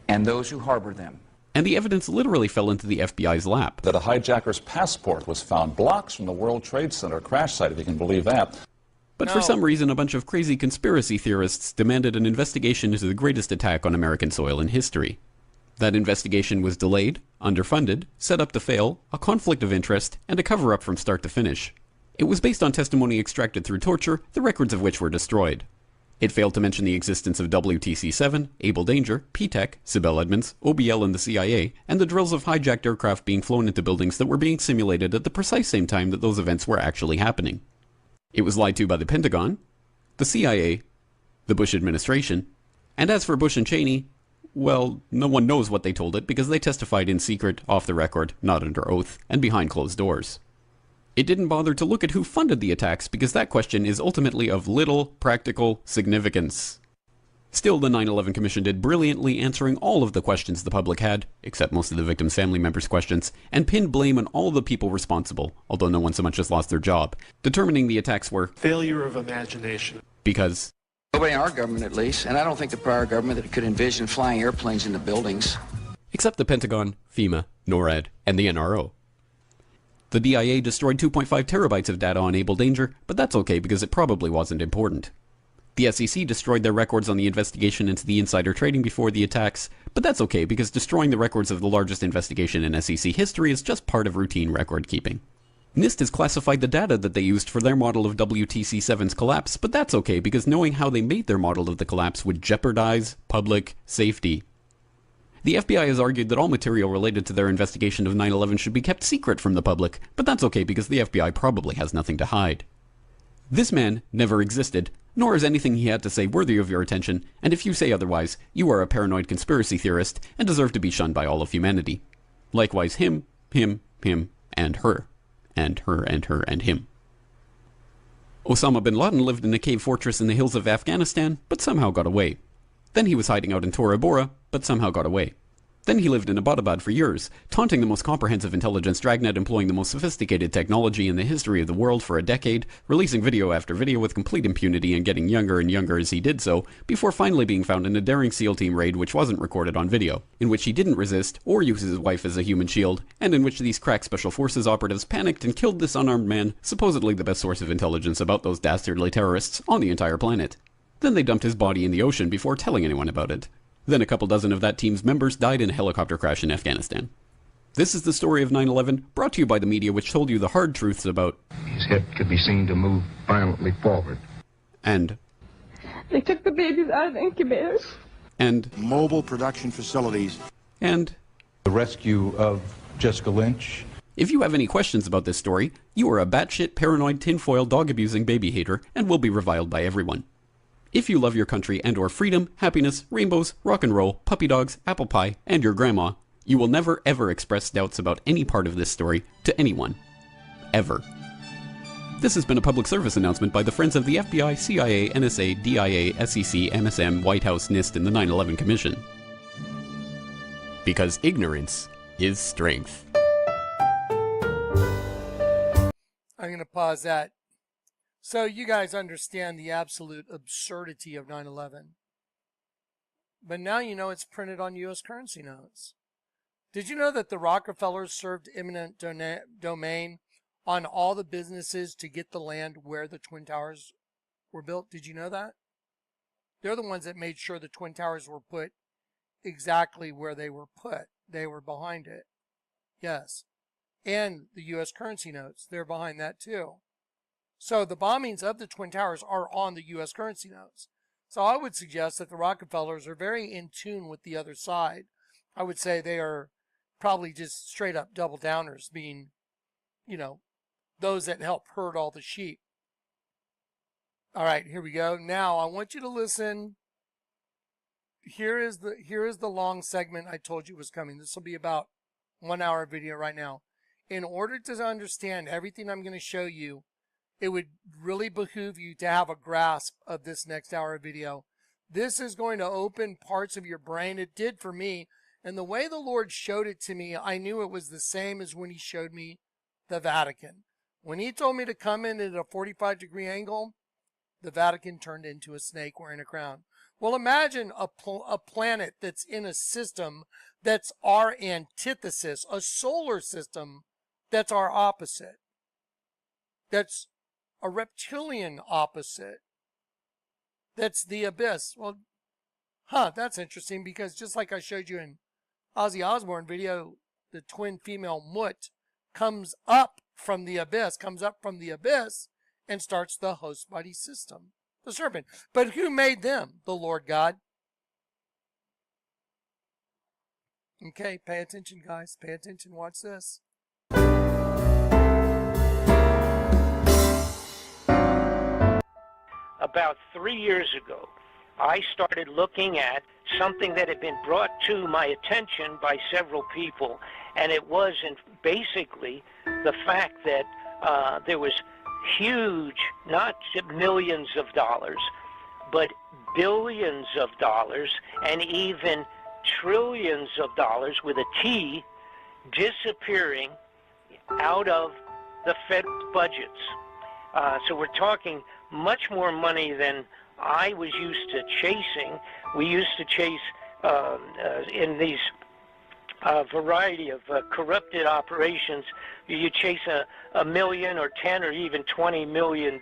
and those who harbored them. And the evidence literally fell into the FBI's lap. That a hijacker's passport was found blocks from the World Trade Center crash site, if you can believe that. But for some reason, a bunch of crazy conspiracy theorists demanded an investigation into the greatest attack on American soil in history. That investigation was delayed, underfunded, set up to fail, a conflict of interest, and a cover-up from start to finish. It was based on testimony extracted through torture, the records of which were destroyed. It failed to mention the existence of WTC-7, Able Danger, P-Tech, Sibel Edmonds, OBL and the CIA, and the drills of hijacked aircraft being flown into buildings that were being simulated at the precise same time that those events were actually happening. It was lied to by the Pentagon, the CIA, the Bush administration, and as for Bush and Cheney, well, no one knows what they told it because they testified in secret, off the record, not under oath, and behind closed doors. It didn't bother to look at who funded the attacks because that question is ultimately of little practical significance. Still, the 9/11 Commission did brilliantly answering all of the questions the public had, except most of the victims' family members' questions, and pinned blame on all the people responsible, although no one so much as lost their job, determining the attacks were failure of imagination. Because nobody in our government, at least, and I don't think the prior government that could envision flying airplanes into buildings. Except the Pentagon, FEMA, NORAD, and the NRO. The DIA destroyed 2.5 terabytes of data on Able Danger, but that's okay because it probably wasn't important. The SEC destroyed their records on the investigation into the insider trading before the attacks, but that's okay because destroying the records of the largest investigation in SEC history is just part of routine record keeping. NIST has classified the data that they used for their model of WTC-7's collapse, but that's okay because knowing how they made their model of the collapse would jeopardize public safety. The FBI has argued that all material related to their investigation of 9/11 should be kept secret from the public, but that's okay because the FBI probably has nothing to hide. This man never existed, nor is anything he had to say worthy of your attention, and if you say otherwise, you are a paranoid conspiracy theorist and deserve to be shunned by all of humanity. Likewise him, and her, and her, and her, and him. Osama bin Laden lived in a cave fortress in the hills of Afghanistan, but somehow got away. Then he was hiding out in Tora Bora, but somehow got away. Then he lived in Abbottabad for years, taunting the most comprehensive intelligence dragnet employing the most sophisticated technology in the history of the world for a decade, releasing video after video with complete impunity and getting younger and younger as he did so, before finally being found in a daring SEAL team raid which wasn't recorded on video, in which he didn't resist or use his wife as a human shield, and in which these crack special forces operatives panicked and killed this unarmed man, supposedly the best source of intelligence about those dastardly terrorists on the entire planet. Then they dumped his body in the ocean before telling anyone about it. Then a couple dozen of that team's members died in a helicopter crash in Afghanistan. This is the story of 9/11, brought to you by the media which told you the hard truths about his head could be seen to move violently forward. And they took the babies out of the incubators. And mobile production facilities. And the rescue of Jessica Lynch. If you have any questions about this story, you are a batshit paranoid tinfoil dog-abusing baby hater and will be reviled by everyone. If you love your country and or freedom, happiness, rainbows, rock and roll, puppy dogs, apple pie, and your grandma, you will never ever express doubts about any part of this story to anyone. Ever. This has been a public service announcement by the Friends of the FBI, CIA, NSA, DIA, SEC, MSM, White House, NIST, and the 9/11 Commission. Because ignorance is strength. I'm going to pause that. So you guys understand the absolute absurdity of 9/11. But now you know it's printed on U.S. currency notes. Did you know that the Rockefellers served eminent domain on all the businesses to get the land where the Twin Towers were built? Did you know that? They're the ones that made sure the Twin Towers were put exactly where they were put. They were behind it. Yes. And the U.S. currency notes, they're behind that too. So the bombings of the Twin Towers are on the U.S. currency notes. So I would suggest that the Rockefellers are very in tune with the other side. I would say they are probably just straight up double downers, being, you know, those that help herd all the sheep. All right, here we go. Now I want you to listen. Here is the long segment I told you was coming. This will be about 1 hour video right now. In order to understand everything I'm going to show you, it would really behoove you to have a grasp of this next hour video. This is going to open parts of your brain. It did for me. And the way the Lord showed it to me, I knew it was the same as when he showed me the Vatican. When he told me to come in at a 45-degree angle, the Vatican turned into a snake wearing a crown. Well, imagine a planet that's in a system that's our antithesis, a solar system that's our opposite. That's a reptilian opposite. That's the abyss. Well, that's interesting, because just like I showed you in Ozzy Osbourne video, the twin female Mutt comes up from the abyss, and starts the host body system, the serpent. But who made them? The Lord God. Okay, pay attention, guys. Pay attention. Watch this. About 3 years ago, I started looking at something that had been brought to my attention by several people, and it was basically the fact that there was huge, not millions of dollars, but billions of dollars, and even trillions of dollars with a T, disappearing out of the Fed budgets. So we're talking much more money than I was used to chasing. We used to chase in these variety of corrupted operations. You chase a million or 10 or even $20 million,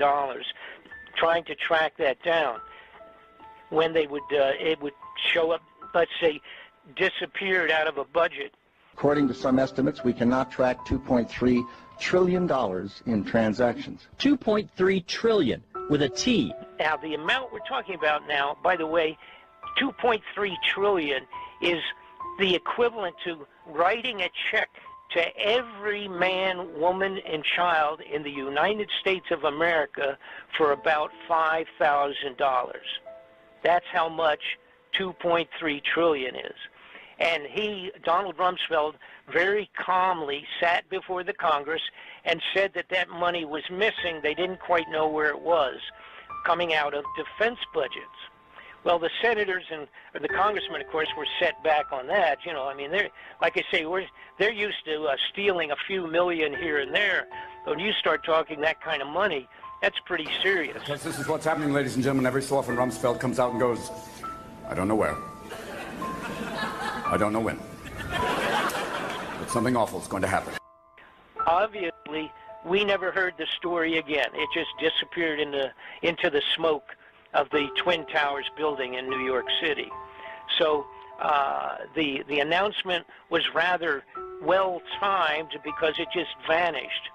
trying to track that down. When they would, it would show up, let's say, disappeared out of a budget. According to some estimates, we cannot track $2.3 trillion in transactions. 2.3 trillion with a T. Now, the amount we're talking about now, by the way, 2.3 trillion is the equivalent to writing a check to every man, woman, and child in the United States of America for about $5,000. That's how much 2.3 trillion is. And Donald Rumsfeld, very calmly sat before the Congress and said that that money was missing. They didn't quite know where it was, coming out of defense budgets. Well, the senators and the congressmen, of course, were set back on that. You know, I mean, they're, like I say, they're used to stealing a few million here and there. But when you start talking that kind of money, that's pretty serious. Because this is what's happening, ladies and gentlemen. Every so often, Rumsfeld comes out and goes, I don't know where. I don't know when. But something awful is going to happen. Obviously, we never heard the story again. It just disappeared into the smoke of the Twin Towers building in New York City. So the announcement was rather well-timed because it just vanished.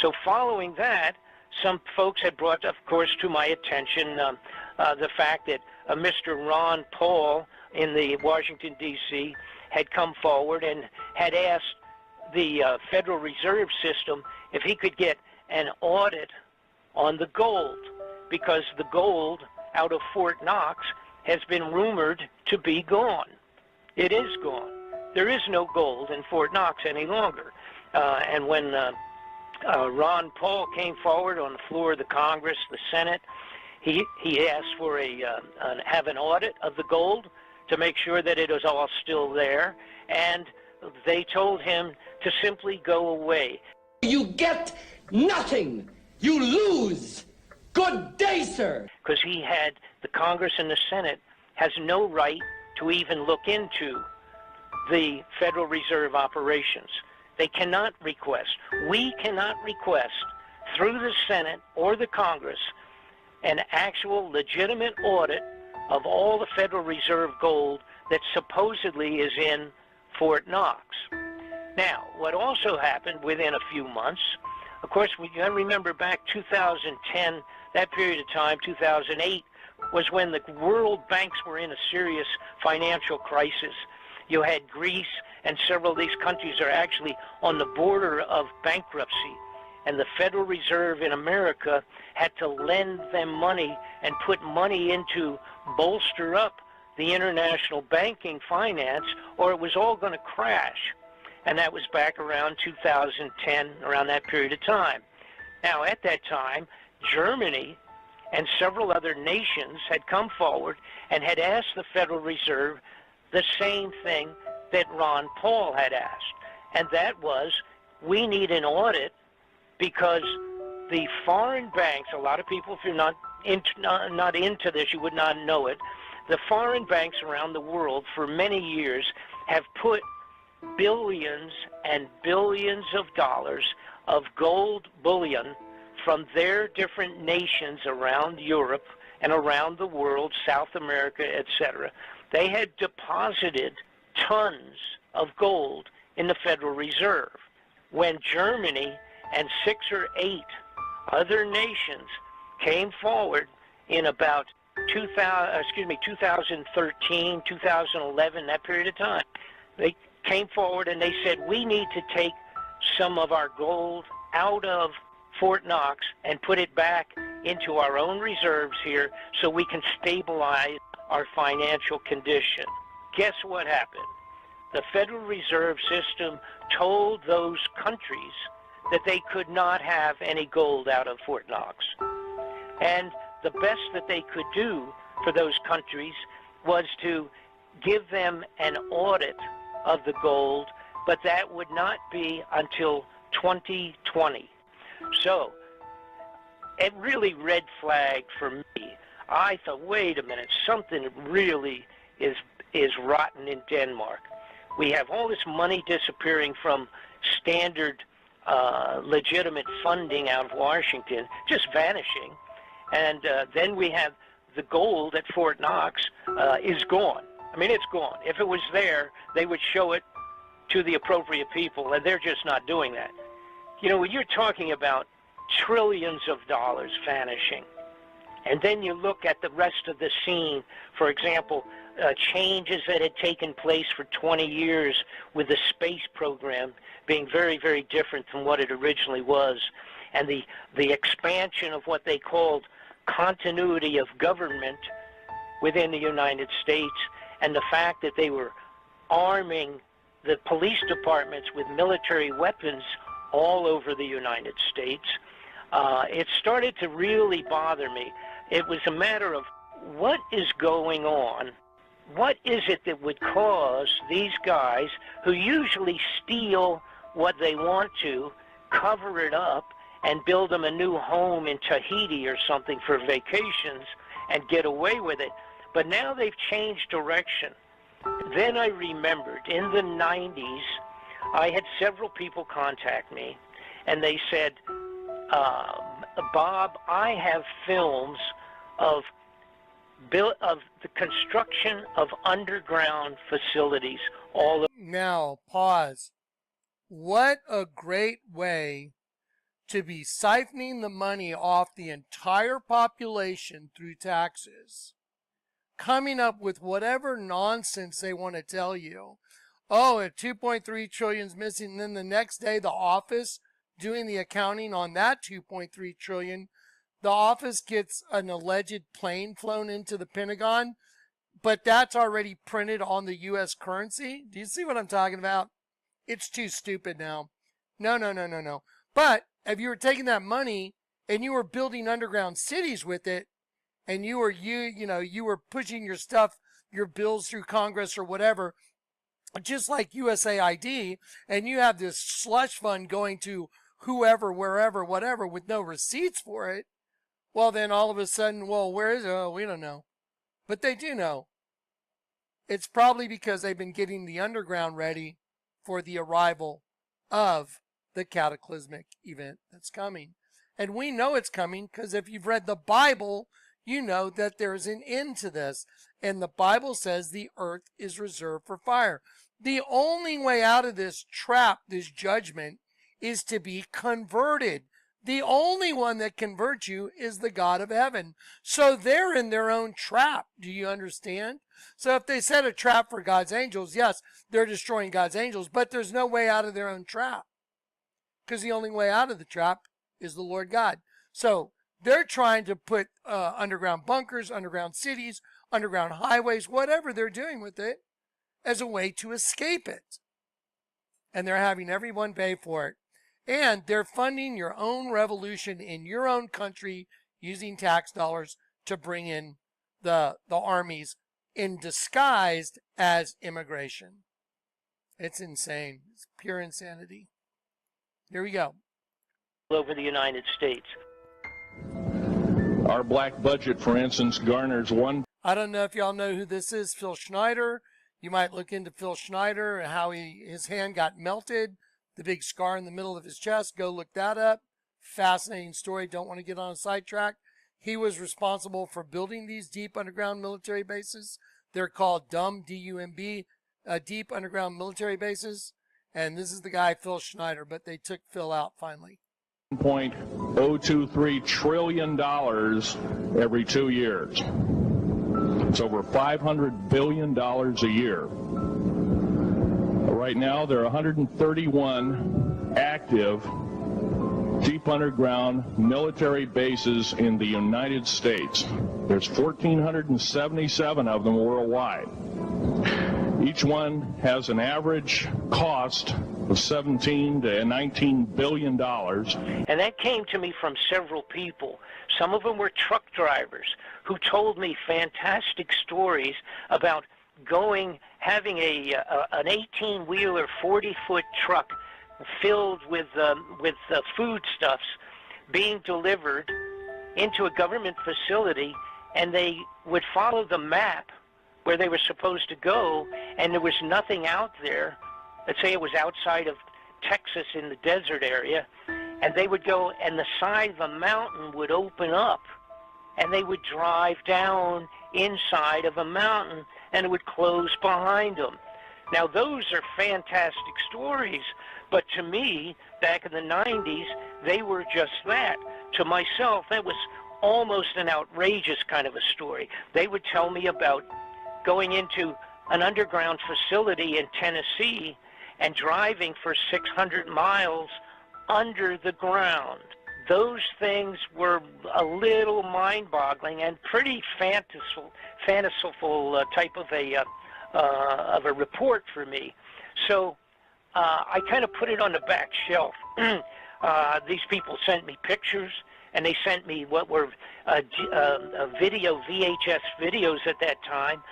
So following that, some folks had brought, of course, to my attention the fact that Mr. Ron Paul in the Washington, D.C., had come forward and had asked the Federal Reserve System if he could get an audit on the gold, because the gold out of Fort Knox has been rumored to be gone. It is gone. There is no gold in Fort Knox any longer. And when Ron Paul came forward on the floor of the Congress, the Senate, he asked for have an audit of the gold to make sure that it was all still there, and they told him to simply go away. You get nothing. You lose. Good day, sir. Because the Congress and the Senate has no right to even look into the Federal Reserve operations. They cannot request. We cannot request through the Senate or the Congress an actual legitimate audit of all the Federal Reserve gold that supposedly is in Fort Knox. Now, what also happened within a few months, of course, we got to remember back 2010, that period of time, 2008, was when the world banks were in a serious financial crisis. You had Greece, and several of these countries are actually on the border of bankruptcy. And the Federal Reserve in America had to lend them money and put money in to bolster up the international banking finance, or it was all going to crash. And that was back around 2010, around that period of time. Now, at that time, Germany and several other nations had come forward and had asked the Federal Reserve the same thing that Ron Paul had asked, and that was, we need an audit, because the foreign banks, a lot of people, if you're not into this, you would not know it, the foreign banks around the world for many years have put billions and billions of dollars of gold bullion from their different nations around Europe and around the world, South America, etc. They had deposited tons of gold in the Federal Reserve. When Germany and 6 or 8 other nations came forward in about 2013, 2011, that period of time, they came forward and they said, we need to take some of our gold out of Fort Knox and put it back into our own reserves here so we can stabilize our financial condition. Guess what happened? The Federal Reserve System told those countries that they could not have any gold out of Fort Knox. And the best that they could do for those countries was to give them an audit of the gold, but that would not be until 2020. So it really red flagged for me. I thought, wait a minute, something really is rotten in Denmark. We have all this money disappearing from standard legitimate funding out of Washington, just vanishing. And then we have the gold at Fort Knox is gone. I mean, it's gone. If it was there, they would show it to the appropriate people, and they're just not doing that. You know, when you're talking about trillions of dollars vanishing, and then you look at the rest of the scene, for example, changes that had taken place for 20 years with the space program being very, very different from what it originally was, and the expansion of what they called continuity of government within the United States, and the fact that they were arming the police departments with military weapons all over the United States, it started to really bother me. It was a matter of what is going on. What is it that would cause these guys, who usually steal what they want to, cover it up, and build them a new home in Tahiti or something for vacations and get away with it? But now they've changed direction. Then I remembered in the 90s, I had several people contact me, and they said, Bob, I have films of the construction of underground facilities all over. Now, pause. What a great way to be siphoning the money off the entire population through taxes, coming up with whatever nonsense they want to tell you. oh, if 2.3 trillion is missing, and then the next day the office doing the accounting on that 2.3 trillion, the office gets an alleged plane flown into the Pentagon, but that's already printed on the U.S. currency. Do you see what I'm talking about? It's too stupid now. No. But if you were taking that money and you were building underground cities with it, and you were pushing your stuff, your bills through Congress or whatever, just like USAID, and you have this slush fund going to whoever, wherever, whatever, with no receipts for it, well, then all of a sudden, well, where is it? Oh, we don't know. But they do know. It's probably because they've been getting the underground ready for the arrival of the cataclysmic event that's coming. And we know it's coming because if you've read the Bible, you know that there's an end to this. And the Bible says the earth is reserved for fire. The only way out of this trap, this judgment, is to be converted. The only one that converts you is the God of heaven. So they're in their own trap. Do you understand? So if they set a trap for God's angels, yes, they're destroying God's angels, but there's no way out of their own trap. Because the only way out of the trap is the Lord God. So they're trying to put underground bunkers, underground cities, underground highways, whatever they're doing with it, as a way to escape it. And they're having everyone pay for it. And they're funding your own revolution in your own country using tax dollars to bring in the armies in disguised as immigration. It's insane. It's pure insanity. Here we go. Over the United States. Our black budget, for instance, garners one. I don't know if y'all know who this is, Phil Schneider. You might look into Phil Schneider and how his hand got melted, the big scar in the middle of his chest. Go look that up. Fascinating story. Don't want to get on a sidetrack. He was responsible for building these deep underground military bases. They're called DUMB, D-U-M-B, deep underground military bases. And this is the guy, Phil Schneider, but they took Phil out finally. $1.023 trillion every 2 years. It's over $500 billion a year. Right now, there are 131 active deep underground military bases in the United States. There's 1,477 of them worldwide. Each one has an average cost of $17 to $19 billion. And that came to me from several people. Some of them were truck drivers who told me fantastic stories about having an 18-wheeler, 40-foot truck filled with foodstuffs being delivered into a government facility, and they would follow the map where they were supposed to go, and there was nothing out there. Let's say it was outside of Texas in the desert area, and they would go, and the side of a mountain would open up, and they would drive down inside of a mountain, and it would close behind them. Now, those are fantastic stories, but to me, back in the 90s, they were just that. To myself, that was almost an outrageous kind of a story. They would tell me about going into an underground facility in Tennessee and driving for 600 miles under the ground. Those things were a little mind-boggling and pretty fanciful type of a report for me. So I kind of put it on the back shelf. These people sent me pictures, and they sent me what were VHS videos at that time,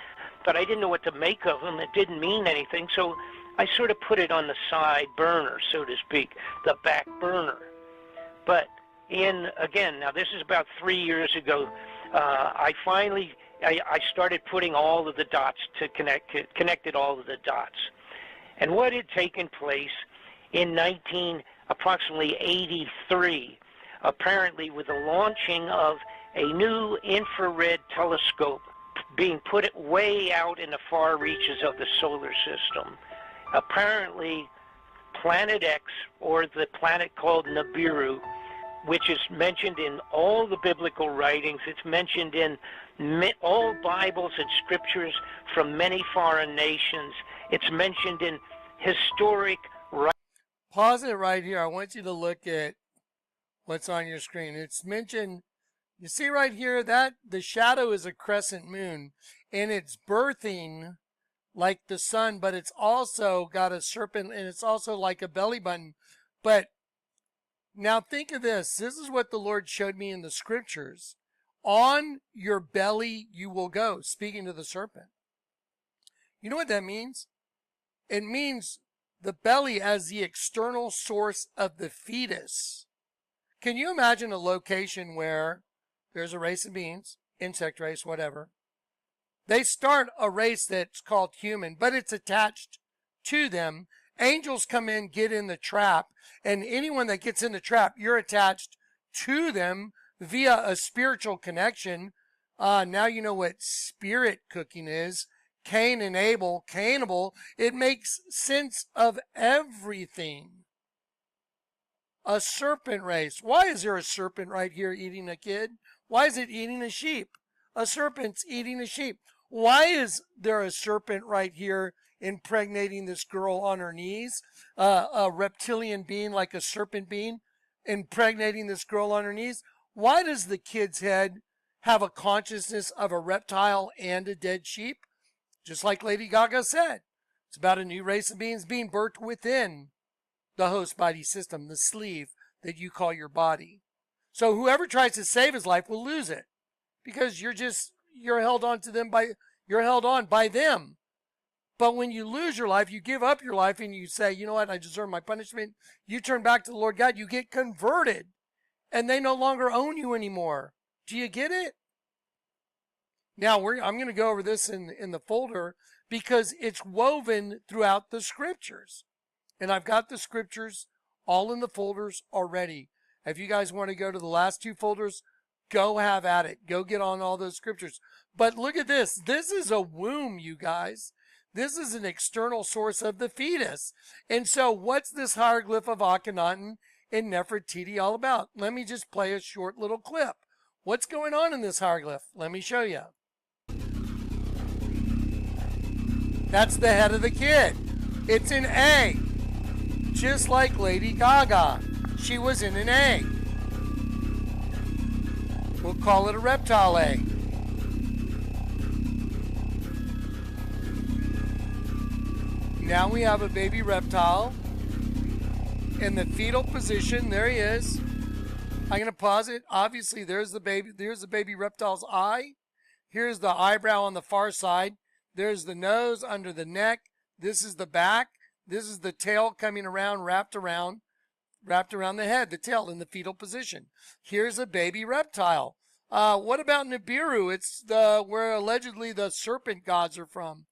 but I didn't know what to make of them. It didn't mean anything, so I sort of put it on the side burner, so to speak, the back burner. But again, now this is about 3 years ago, I started putting all of the dots to connected all of the dots. And what had taken place in approximately 83, apparently with the launching of a new infrared telescope being put way out in the far reaches of the solar system. Apparently, Planet X, or the planet called Nibiru, which is mentioned in all the biblical writings, it's mentioned in all Bibles and scriptures from many foreign nations, It's mentioned in historic writings. Pause it right here. I want you to look at what's on your screen. It's mentioned, you see right here that the shadow is a crescent moon, and it's birthing like the sun, but it's also got a serpent, and it's also like a belly button. But now think of this. This is what the Lord showed me in the scriptures. On your belly you will go, speaking to the serpent. You know what that means? It means the belly as the external source of the fetus. Can you imagine a location where there's a race of beings, insect race, whatever. They start a race that's called human, but it's attached to them. Angels come in, get in the trap, and anyone that gets in the trap, you're attached to them via a spiritual connection. Now you know what spirit cooking is. Cain and Abel, Cannibal. It makes sense of everything. A serpent race. Why is there a serpent right here eating a kid? Why is it eating a sheep? A serpent's eating a sheep. Why is there a serpent right here impregnating this girl on her knees? A reptilian being like a serpent being impregnating this girl on her knees. Why does the kid's head have a consciousness of a reptile and a dead sheep? Just like Lady Gaga said, it's about a new race of beings being birthed within the host body system, the sleeve that you call your body. So whoever tries to save his life will lose it, because you're held on to them you're held on by them. But when you lose your life, you give up your life and you say, you know what, I deserve my punishment. You turn back to the Lord God, you get converted, and they no longer own you anymore. Do you get it? Now, I'm going to go over this in the folder because it's woven throughout the scriptures. And I've got the scriptures all in the folders already. If you guys want to go to the last two folders, go have at it. Go get on all those scriptures. But look at this. This is a womb, you guys. This is an external source of the fetus. And so what's this hieroglyph of Akhenaten and Nefertiti all about? Let me just play a short little clip. What's going on in this hieroglyph? Let me show you. That's the head of the kid. It's an egg. Just like Lady Gaga. She was in an egg. We'll call it a reptile egg. Now we have a baby reptile in the fetal position. There he is. I'm going to pause it. Obviously, there's the baby reptile's eye. Here's the eyebrow on the far side. There's the nose under the neck. This is the back. This is the tail coming around, wrapped around the head, the tail in the fetal position. Here's a baby reptile. What about Nibiru? It's where allegedly the serpent gods are from.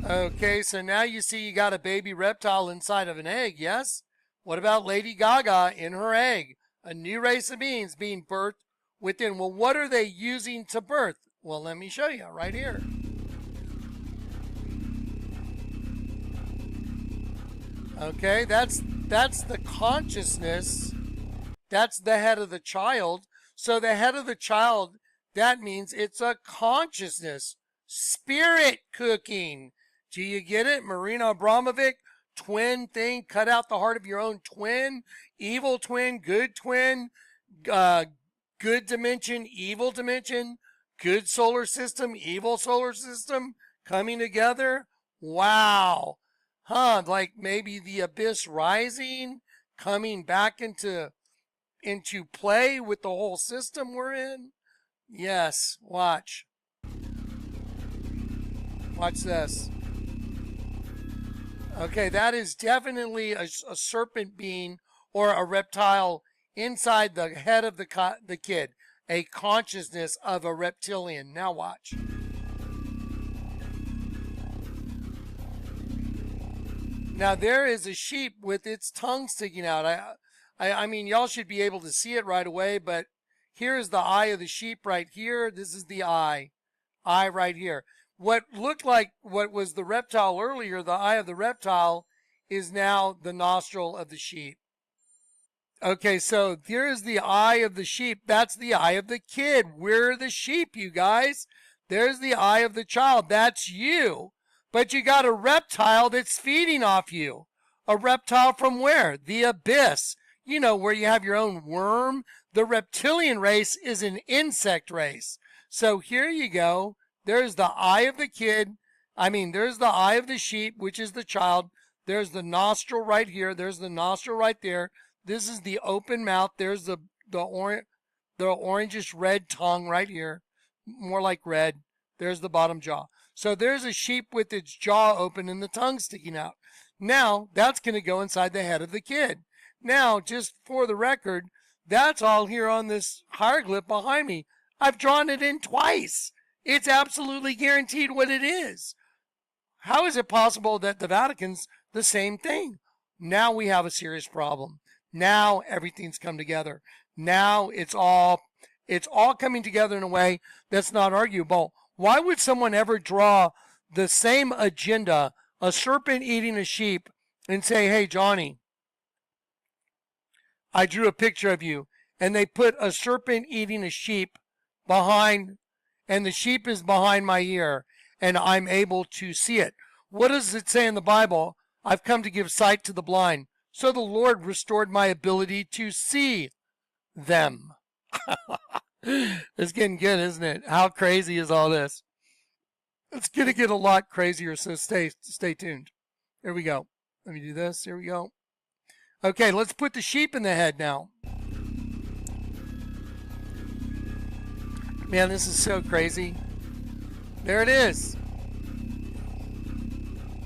Okay, so now you see you got a baby reptile inside of an egg, yes? What about Lady Gaga in her egg? A new race of beings being birthed within. Well, what are they using to birth? Well, let me show you right here. Okay, that's the consciousness. That's the head of the child. So the head of the child, that means it's a consciousness. Spirit cooking. Do you get it? Marina Abramovic, twin thing, cut out the heart of your own twin, evil twin, good dimension, evil dimension, good solar system, evil solar system, coming together. Wow. Huh, like maybe the abyss rising, coming back into play with the whole system we're in. Yes, watch. Watch this. Okay, that is definitely a serpent being or a reptile inside the head of the kid. A consciousness of a reptilian. Now watch. Now there is a sheep with its tongue sticking out. I mean, y'all should be able to see it right away, but here's the eye of the sheep right here. This is the eye right here. What looked like what was the reptile earlier, the eye of the reptile, is now the nostril of the sheep. Okay, so here's the eye of the sheep. That's the eye of the kid. We're the sheep, you guys. There's the eye of the child. That's you. But you got a reptile that's feeding off you. A reptile from where? The abyss. You know, where you have your own worm. The reptilian race is an insect race. So here you go. There's the eye of the kid. There's the eye of the sheep, which is the child. There's the nostril right here. There's the nostril right there. This is the open mouth. There's the orangish red tongue right here. More like red. There's the bottom jaw. So there's a sheep with its jaw open and the tongue sticking out. Now, that's going to go inside the head of the kid. Now, just for the record, that's all here on this hieroglyph behind me. I've drawn it in twice. It's absolutely guaranteed what it is. How is it possible that the Vatican's the same thing? Now we have a serious problem. Now everything's come together. Now it's all coming together in a way that's not arguable. Why would someone ever draw the same agenda, a serpent eating a sheep, and say, hey, Johnny, I drew a picture of you, and they put a serpent eating a sheep behind, and the sheep is behind my ear, and I'm able to see it. What does it say in the Bible? I've come to give sight to the blind. So the Lord restored my ability to see them. It's getting good, isn't it? How crazy is all this? It's going to get a lot crazier, so stay tuned. Here we go. Let me do this. Here we go. Okay, let's put the sheep in the head now. Man, this is so crazy. There it is.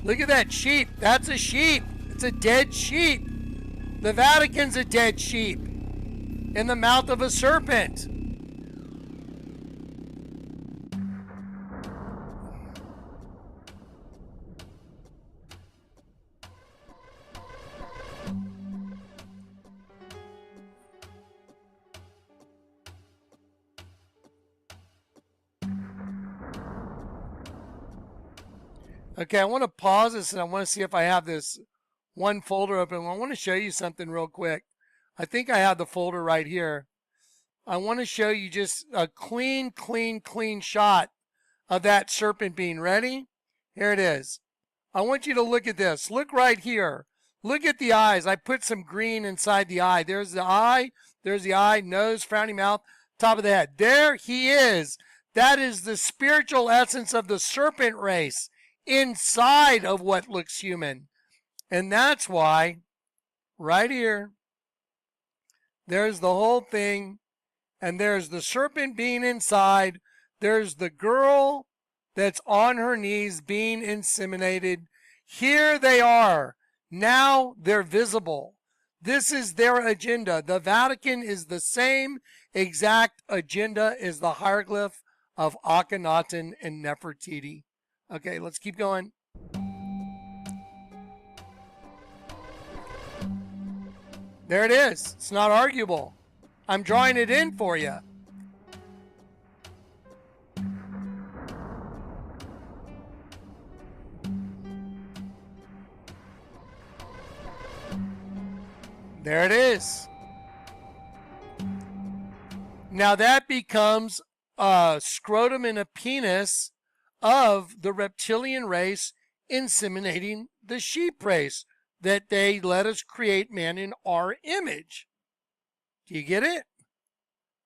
Look at that sheep. That's a sheep. It's a dead sheep. The Vatican's a dead sheep in the mouth of a serpent. Okay, I want to pause this and I want to see if I have this one folder open. I want to show you something real quick. I think I have the folder right here. I want to show you just a clean shot of that serpent being ready. Here it is. I want you to look at this. Look right here. Look at the eyes. I put some green inside the eye. There's the eye. There's the eye, nose, frowny mouth, top of the head. There he is. That is the spiritual essence of the serpent race inside of what looks human. And that's why, right here, there's the whole thing, and there's the serpent being inside. There's the girl that's on her knees being inseminated. Here they are. Now they're visible. This is their agenda. The Vatican is the same exact agenda as the hieroglyph of Akhenaten and Nefertiti. Okay, let's keep going. There it is. It's not arguable. I'm drawing it in for you. There it is. Now that becomes a scrotum and a penis of the reptilian race inseminating the sheep race, that they let us create man in our image. Do you get it?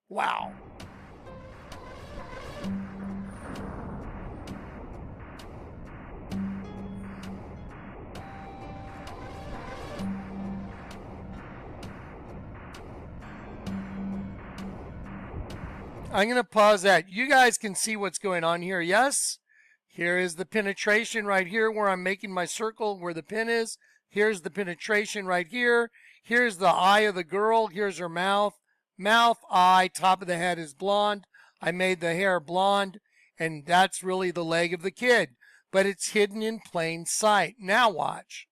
Wow. I'm going to pause that. You guys can see what's going on here. Yes? Here is the penetration right here where I'm making my circle where the pin is. Here's the penetration right here. Here's the eye of the girl. Here's her mouth. Mouth, eye, top of the head is blonde. I made the hair blonde, and that's really the leg of the kid. But it's hidden in plain sight. Now watch.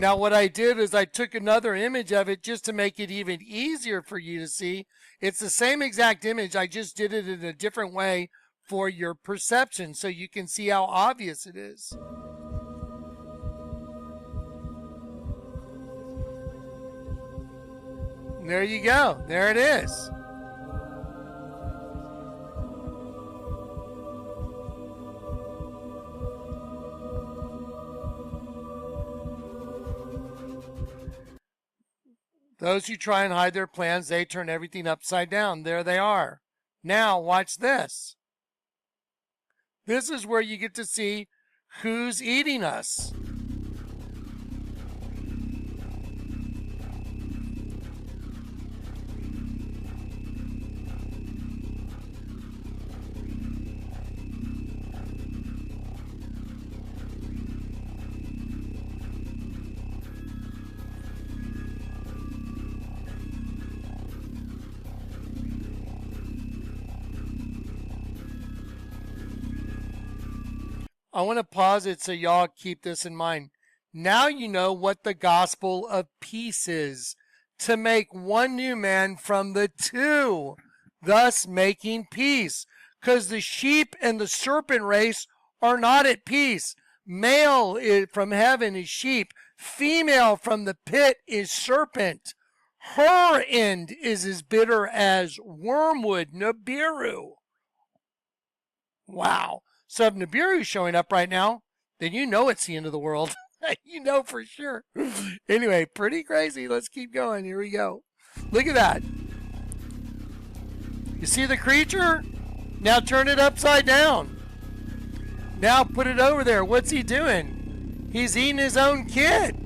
Now what I did is I took another image of it just to make it even easier for you to see. It's the same exact image. I just did it in a different way for your perception so you can see how obvious it is. There you go. There it is. Those who try and hide their plans, they turn everything upside down. There they are. Now, watch this. This is where you get to see who's eating us. I want to pause it so y'all keep this in mind. Now you know what the gospel of peace is. To make one new man from the two, thus making peace. Because the sheep and the serpent race are not at peace. Male from heaven is sheep. Female from the pit is serpent. Her end is as bitter as wormwood, Nibiru. Wow. So if Nibiru is showing up right now, then you know it's the end of the world. You know for sure. Anyway, pretty crazy. Let's keep going. Here we go. Look at that. You see the creature? Now turn it upside down. Now put it over there. What's he doing? He's eating his own kid.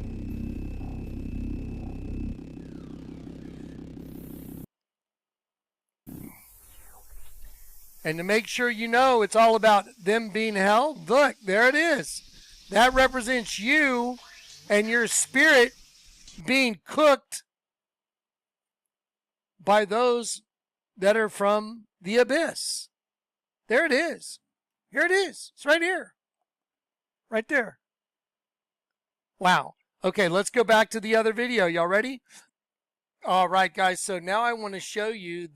And to make sure you know it's all about them being held, look, there it is. That represents you and your spirit being cooked by those that are from the abyss. There it is. Here it is. It's right here. Right there. Wow. Okay, let's go back to the other video. Y'all ready? All right, guys. So now I want to show you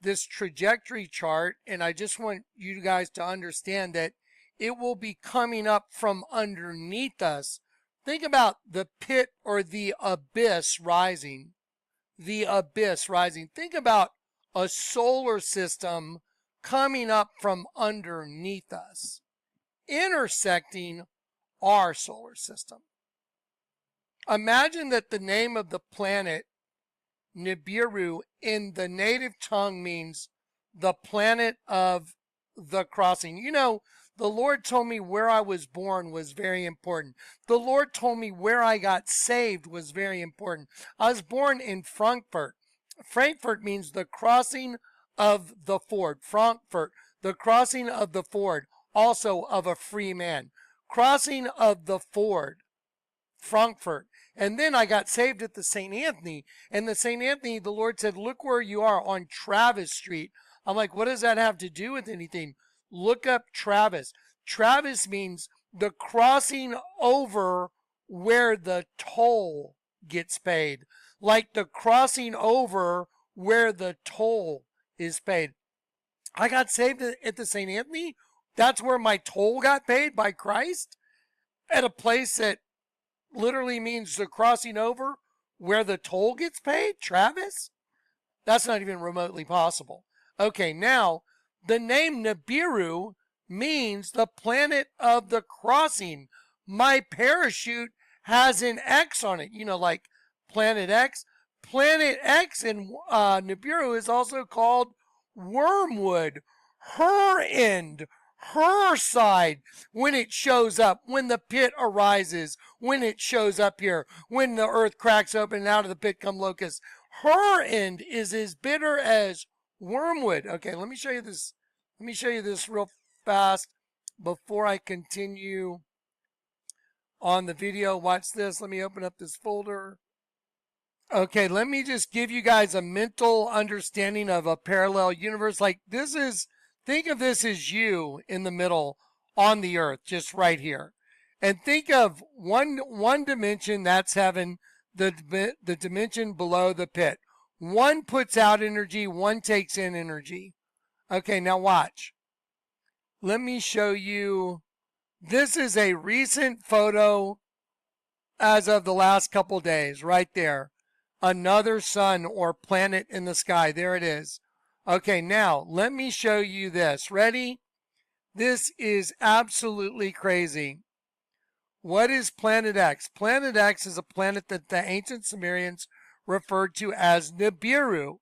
this trajectory chart, and I just want you guys to understand that it will be coming up from underneath us. Think about the pit or the abyss rising. The abyss rising. Think about a solar system coming up from underneath us, intersecting our solar system. Imagine that the name of the planet Nibiru in the native tongue means the planet of the crossing. You know, the Lord told me where I was born was very important. The Lord told me where I got saved was very important. I was born in Frankfurt. Frankfurt means the crossing of the ford. Frankfurt, the crossing of the ford, also of a free man. Crossing of the ford, Frankfurt. And then I got saved at the St. Anthony. And the St. Anthony, the Lord said, look where you are on Travis Street. I'm like, what does that have to do with anything? Look up Travis. Travis means the crossing over where the toll gets paid. Like the crossing over where the toll is paid. I got saved at the St. Anthony. That's where my toll got paid by Christ. At a place that literally means the crossing over where the toll gets paid, Travis? That's not even remotely possible. Okay, now, the name Nibiru means the planet of the crossing. My parachute has an X on it. You know, like Planet X. Planet X in Nibiru is also called Wormwood. Her end, her side, when it shows up, when the pit arises, when it shows up here, when the earth cracks open and out of the pit come locusts, her end is as bitter as wormwood. Okay, let me show you this. Let me show you this real fast before I continue on the video. Watch this. Let me open up this folder. Okay, let me just give you guys a mental understanding of a parallel universe. Like this is, think of this as you in the middle on the earth, just right here. And think of one dimension, that's heaven, the dimension below the pit. One puts out energy, one takes in energy. Okay, now watch. Let me show you. This is a recent photo as of the last couple days, right there. Another sun or planet in the sky. There it is. Okay, now let me show you this. Ready? This is absolutely crazy. What is Planet X? Planet X is a planet that the ancient Sumerians referred to as Nibiru.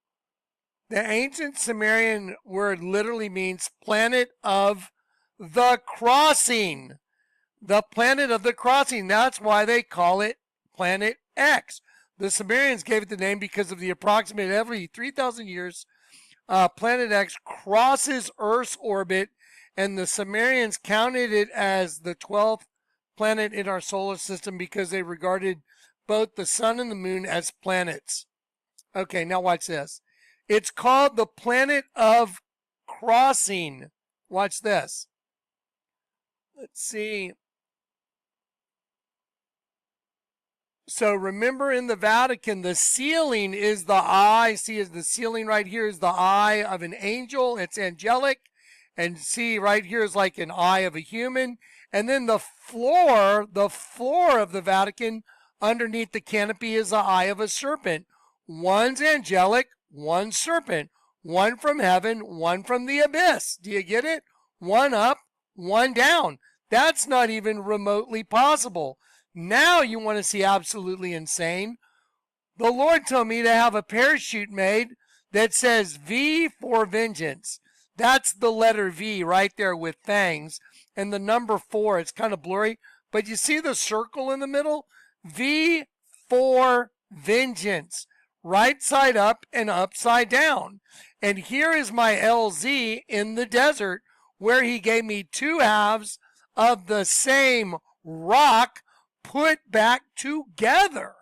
The ancient Sumerian word literally means planet of the crossing. The planet of the crossing. That's why they call it Planet X. The Sumerians gave it the name because of the approximate every 3,000 years, Planet X crosses Earth's orbit, and the Sumerians counted it as the 12th planet in our solar system because they regarded both the sun and the moon as planets. Okay, now watch this. It's called the planet of crossing. Watch this. Let's see. So remember, in the Vatican, the ceiling is the eye. See, the ceiling right here is the eye of an angel. It's angelic. And see, right here is like an eye of a human. And then the floor of the Vatican underneath the canopy is the eye of a serpent. One's angelic, one's serpent. One from heaven, one from the abyss. Do you get it? One up, one down. That's not even remotely possible. Now you want to see absolutely insane. The Lord told me to have a parachute made that says V for vengeance. That's the letter V right there with fangs. And the number 4, it's kind of blurry. But you see the circle in the middle? V for vengeance. Right side up and upside down. And here is my LZ in the desert, where he gave me 2 halves of the same rock put back together.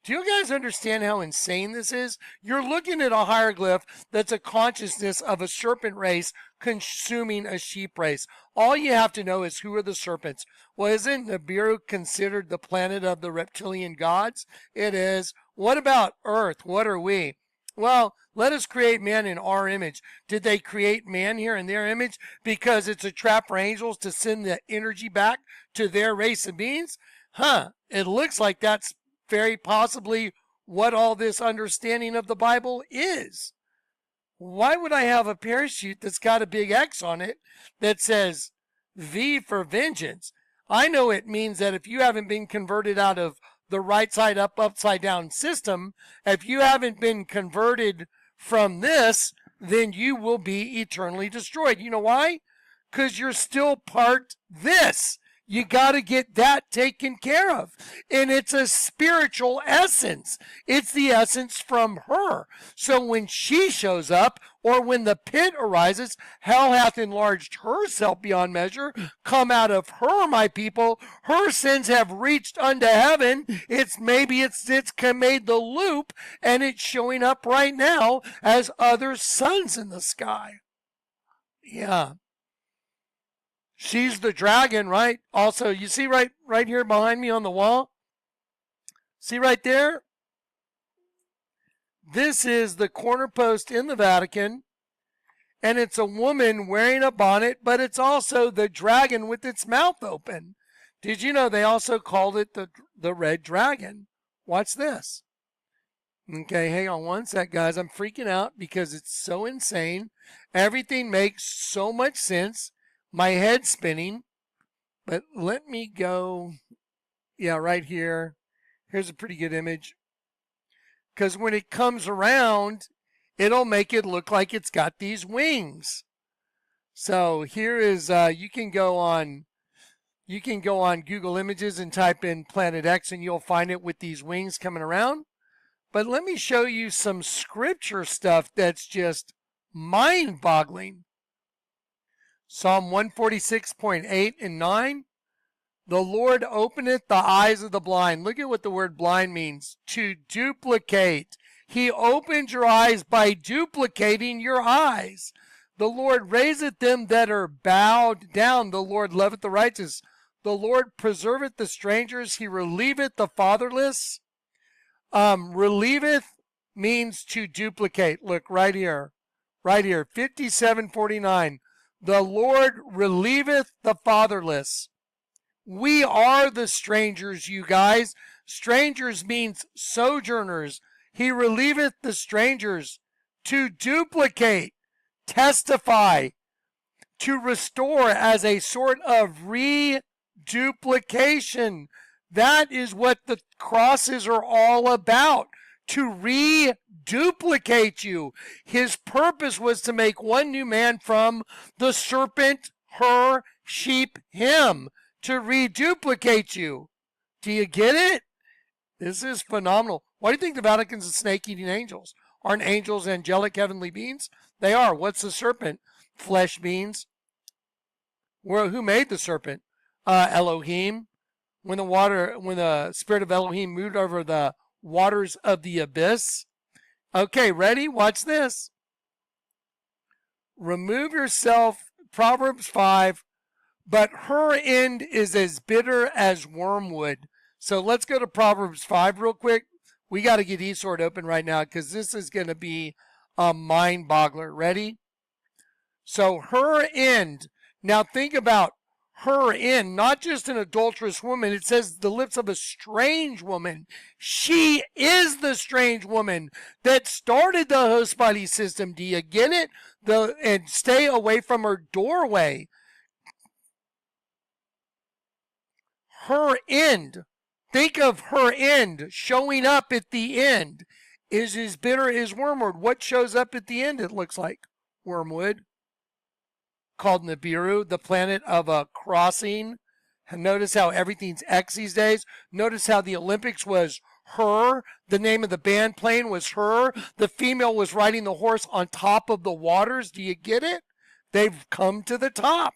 Do you guys understand how insane this is? You're looking at a hieroglyph that's a consciousness of a serpent race consuming a sheep race. All you have to know is, who are the serpents? Well, isn't Nibiru considered the planet of the reptilian gods? It is. What about Earth? What are we? Well, let us create man in our image. Did they create man here in their image because it's a trap for angels to send the energy back to their race of beings? It looks like that's very possibly what all this understanding of the Bible is. Why would I have a parachute that's got a big X on it that says V for vengeance? I know it means that if you haven't been converted out of the right side up, upside down system, if you haven't been converted from this, then you will be eternally destroyed. You know why? Because you're still part this. You got to get that taken care of. And it's a spiritual essence. It's the essence from her. So when she shows up, or when the pit arises, hell hath enlarged herself beyond measure. Come out of her, my people. Her sins have reached unto heaven. It's made the loop, and it's showing up right now as other suns in the sky. Yeah. She's the dragon, right? Also, you see right here behind me on the wall? See right there? This is the corner post in the Vatican, and it's a woman wearing a bonnet, but it's also the dragon with its mouth open. Did you know they also called it the red dragon? Watch this. Okay, hang on one sec, guys. I'm freaking out because it's so insane. Everything makes so much sense. My head's spinning, but let me go. Yeah, right here. Here's a pretty good image. Because when it comes around, it'll make it look like it's got these wings. So here is, you can go on Google Images and type in Planet X, and you'll find it with these wings coming around. But let me show you some scripture stuff that's just mind-boggling. Psalm 146.8 and 9. The Lord openeth the eyes of the blind. Look at what the word blind means. To duplicate. He opened your eyes by duplicating your eyes. The Lord raiseth them that are bowed down. The Lord loveth the righteous. The Lord preserveth the strangers. He relieveth the fatherless. Relieveth means to duplicate. Look right here. Right here. 57:49. The Lord relieveth the fatherless. We are the strangers, you guys. Strangers means sojourners. He relieveth the strangers. To duplicate, testify, to restore as a sort of reduplication. That is what the crosses are all about. To reduplicate you. His purpose was to make one new man from the serpent, her, sheep, him. To reduplicate you. Do you get it? This is phenomenal. Why do you think the Vatican's a snake-eating angels? Aren't angels angelic heavenly beings? They are. What's the serpent? Flesh beings. Well, who made the serpent? Elohim. When the spirit of Elohim moved over the waters of the abyss. Okay, ready? Watch this. Remove yourself. Proverbs 5. But her end is as bitter as wormwood. So let's go to Proverbs 5 real quick. We got to get eSword open right now because this is going to be a mind boggler. Ready? So her end. Now think about her end, not just an adulterous woman. It says the lips of a strange woman. She is the strange woman that started the host body system. Do you get it? And stay away from her doorway. Her end, think of her end showing up at the end, is as bitter as wormwood. What shows up at the end, it looks like? Wormwood, called Nibiru, the planet of a crossing. And notice how everything's X these days. Notice how the Olympics was her. The name of the band playing was her. The female was riding the horse on top of the waters. Do you get it? They've come to the top.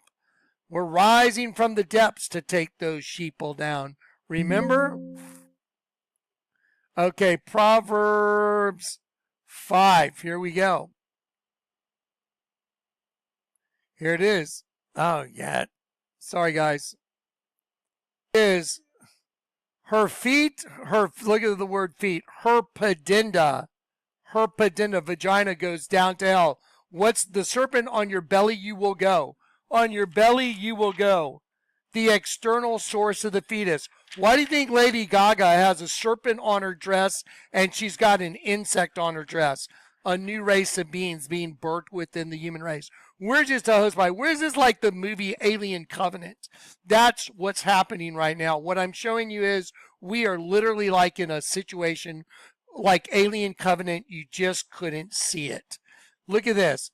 We're rising from the depths to take those sheeple down. Remember? Okay, Proverbs 5. Here we go. Here it is. Oh, yeah. Sorry, guys. Is her feet, look at the word feet, her pedenda, vagina goes down to hell. What's the serpent? On your belly you will go. On your belly you will go. The external source of the fetus. Why do you think Lady Gaga has a serpent on her dress and she's got an insect on her dress? A new race of beings being birthed within the human race. We're just a host body. Where's this like the movie Alien Covenant? That's what's happening right now. What I'm showing you is we are literally like in a situation like Alien Covenant. You just couldn't see it. Look at this.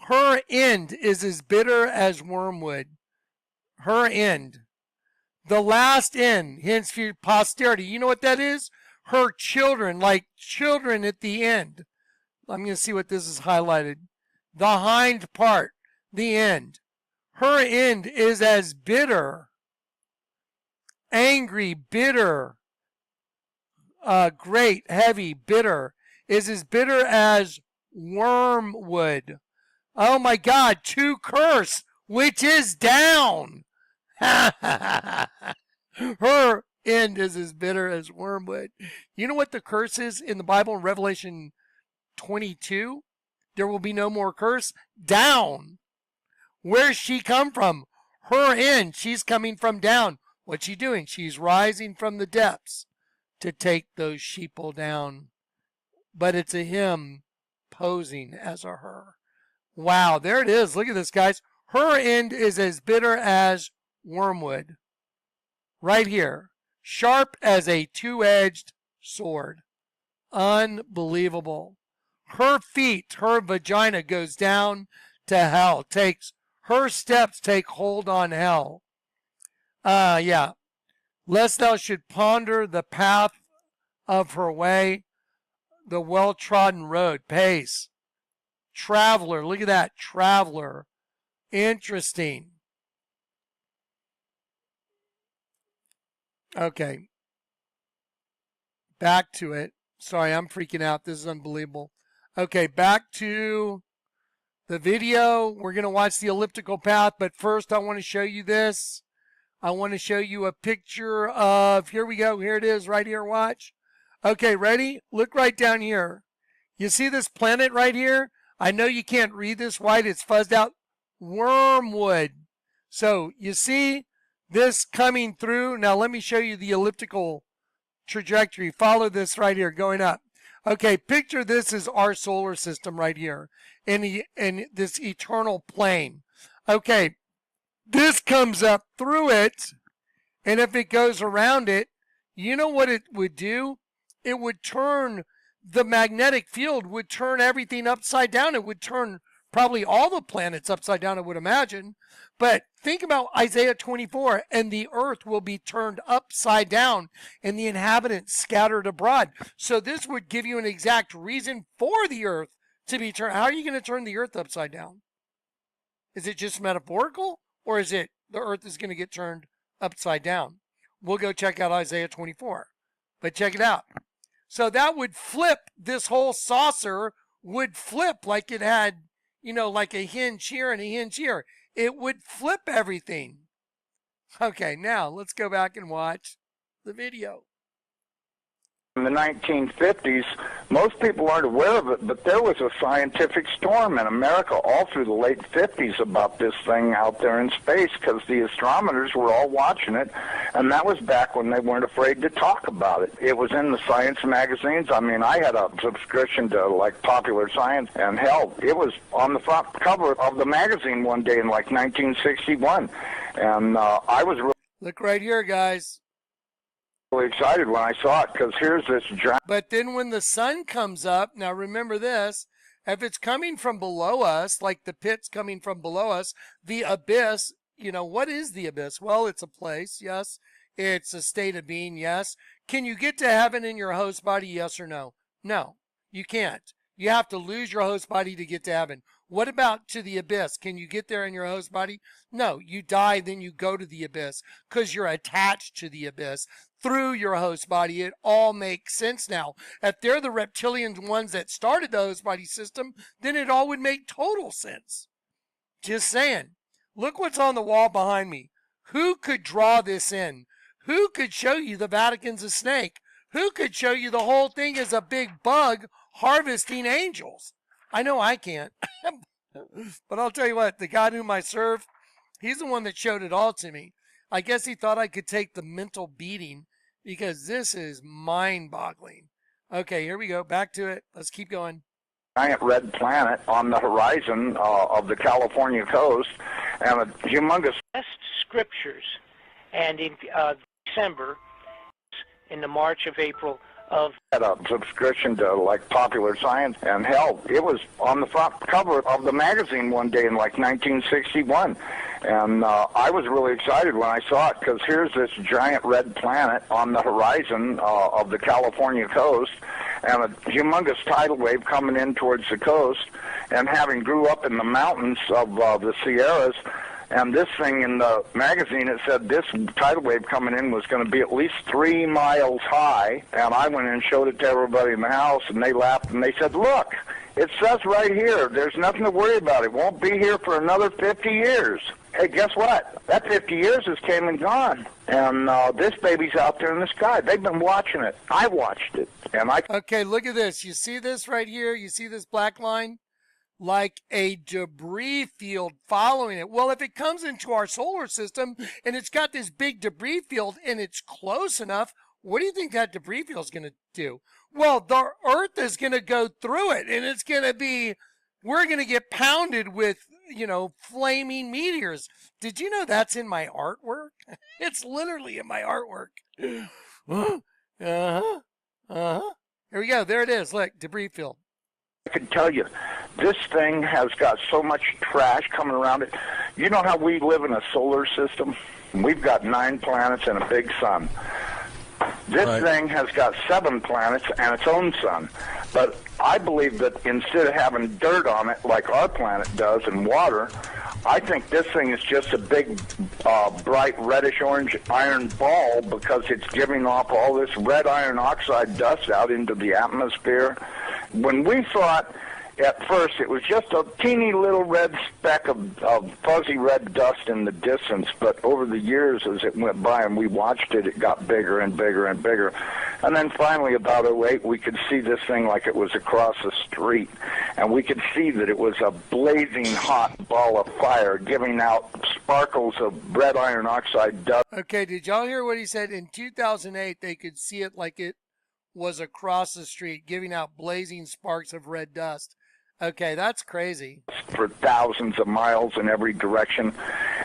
Her end is as bitter as wormwood. Her end. The last end, hence for posterity. You know what that is? Her children, like children at the end. I'm going to see what this is highlighted. The hind part, the end. Her end is as bitter, angry, bitter, great, heavy, bitter, is as bitter as wormwood. Oh my God, to curse, which is down. Her end is as bitter as wormwood. You know what the curse is in the Bible in Revelation 22? There will be no more curse. Down. Where's she come from? Her end. She's coming from down. What's she doing? She's rising from the depths to take those sheeple down. But it's a him posing as a her. Wow, there it is. Look at this, guys. Her end is as bitter as wormwood. Right here. Sharp as a two-edged sword. Unbelievable. Her feet, her vagina goes down to hell. Her steps take hold on hell. Yeah. Lest thou should ponder the path of her way, the well-trodden road. Pace. Traveler. Look at that. Traveler. Interesting. Okay. Back to it. Sorry, I'm freaking out. This is unbelievable. Okay, back to the video. We're going to watch the elliptical path, but first I want to show you this. I want to show you a picture of, here we go, here it is right here, watch. Okay, ready? Look right down here. You see this planet right here? I know you can't read this white, it's fuzzed out. Wormwood. So you see this coming through. Now let me show you the elliptical trajectory. Follow this right here, going up. Okay, picture this as our solar system right here in this eternal plane. Okay, this comes up through it, and if it goes around it, you know what it would do? It would turn, the magnetic field would turn everything upside down. It would turn probably all the planets upside down, I would imagine. But think about Isaiah 24, and the earth will be turned upside down and the inhabitants scattered abroad. So this would give you an exact reason for the earth to be turned. How are you going to turn the earth upside down? Is it just metaphorical, or is it the earth is going to get turned upside down? We'll go check out Isaiah 24, but check it out. So that would flip, this whole saucer would flip like it had, you know, like a hinge here and a hinge here. It would flip everything. Okay, now let's go back and watch the video. In the 1950s, most people aren't aware of it, but there was a scientific storm in America all through the late 50s about this thing out there in space, because the astronomers were all watching it, and that was back when they weren't afraid to talk about it. It was in the science magazines. I mean, I had a subscription to, like, Popular Science, and hell, it was on the front cover of the magazine one day in, like, 1961, and I was really... Look right here, guys. Really excited when I saw it, because here's this giant... But then when the sun comes up, now remember this, if it's coming from below us, like the pit's coming from below us, the abyss, you know, what is the abyss? Well, it's a place, yes. It's a state of being, yes. Can you get to heaven in your host body, yes or no? No, you can't. You have to lose your host body to get to heaven. What about to the abyss? Can you get there in your host body? No, you die, then you go to the abyss because you're attached to the abyss through your host body. It all makes sense now. If they're the reptilian ones that started the host body system, then it all would make total sense. Just saying. Look what's on the wall behind me. Who could draw this in? Who could show you the Vatican's a snake? Who could show you the whole thing is a big bug harvesting angels? I know I can't. But I'll tell you what, the God whom I serve, he's the one that showed it all to me. I guess he thought I could take the mental beating, because this is mind-boggling. Okay, here we go. Back to it. Let's keep going. Giant red planet on the horizon of the California coast, and a humongous... Scriptures, and in December, in the March of April of... Had a subscription to, like, Popular Science, and hell, it was on the front cover of the magazine one day in, like, 1961. And I was really excited when I saw it, because here's this giant red planet on the horizon of the California coast, and a humongous tidal wave coming in towards the coast, and having grew up in the mountains of the Sierras. And this thing in the magazine, it said this tidal wave coming in was going to be at least 3 miles high. And I went and showed it to everybody in the house, and they laughed, and they said, look, it says right here, there's nothing to worry about. It won't be here for another 50 years. Hey, guess what? That 50 years has came and gone. And this baby's out there in the sky. They've been watching it. I watched it. And I... Okay, look at this. You see this right here? You see this black line? Like a debris field following it. Well, if it comes into our solar system and it's got this big debris field and it's close enough, what do you think that debris field is going to do? Well, the Earth is going to go through it, and it's going to be, we're going to get pounded with, you know, flaming meteors. Did you know that's in my artwork? It's literally in my artwork. Here we go. There it is. Look, debris field. I can tell you, this thing has got so much trash coming around it. You know how we live in a solar system? We've got 9 planets and a big sun. This thing has got 7 planets and its own sun. But I believe that instead of having dirt on it like our planet does and water, I think this thing is just a big, bright reddish-orange iron ball, because it's giving off all this red iron oxide dust out into the atmosphere. When we thought at first it was just a teeny little red speck of fuzzy red dust in the distance, but over the years as it went by and we watched it, it got bigger and bigger and bigger. And then finally, about 2008, we could see this thing like it was across the street, and we could see that it was a blazing hot ball of fire giving out sparkles of red iron oxide dust. Okay, did y'all hear what he said? In 2008, they could see it like it was across the street, giving out blazing sparks of red dust. Okay, that's crazy. For thousands of miles in every direction,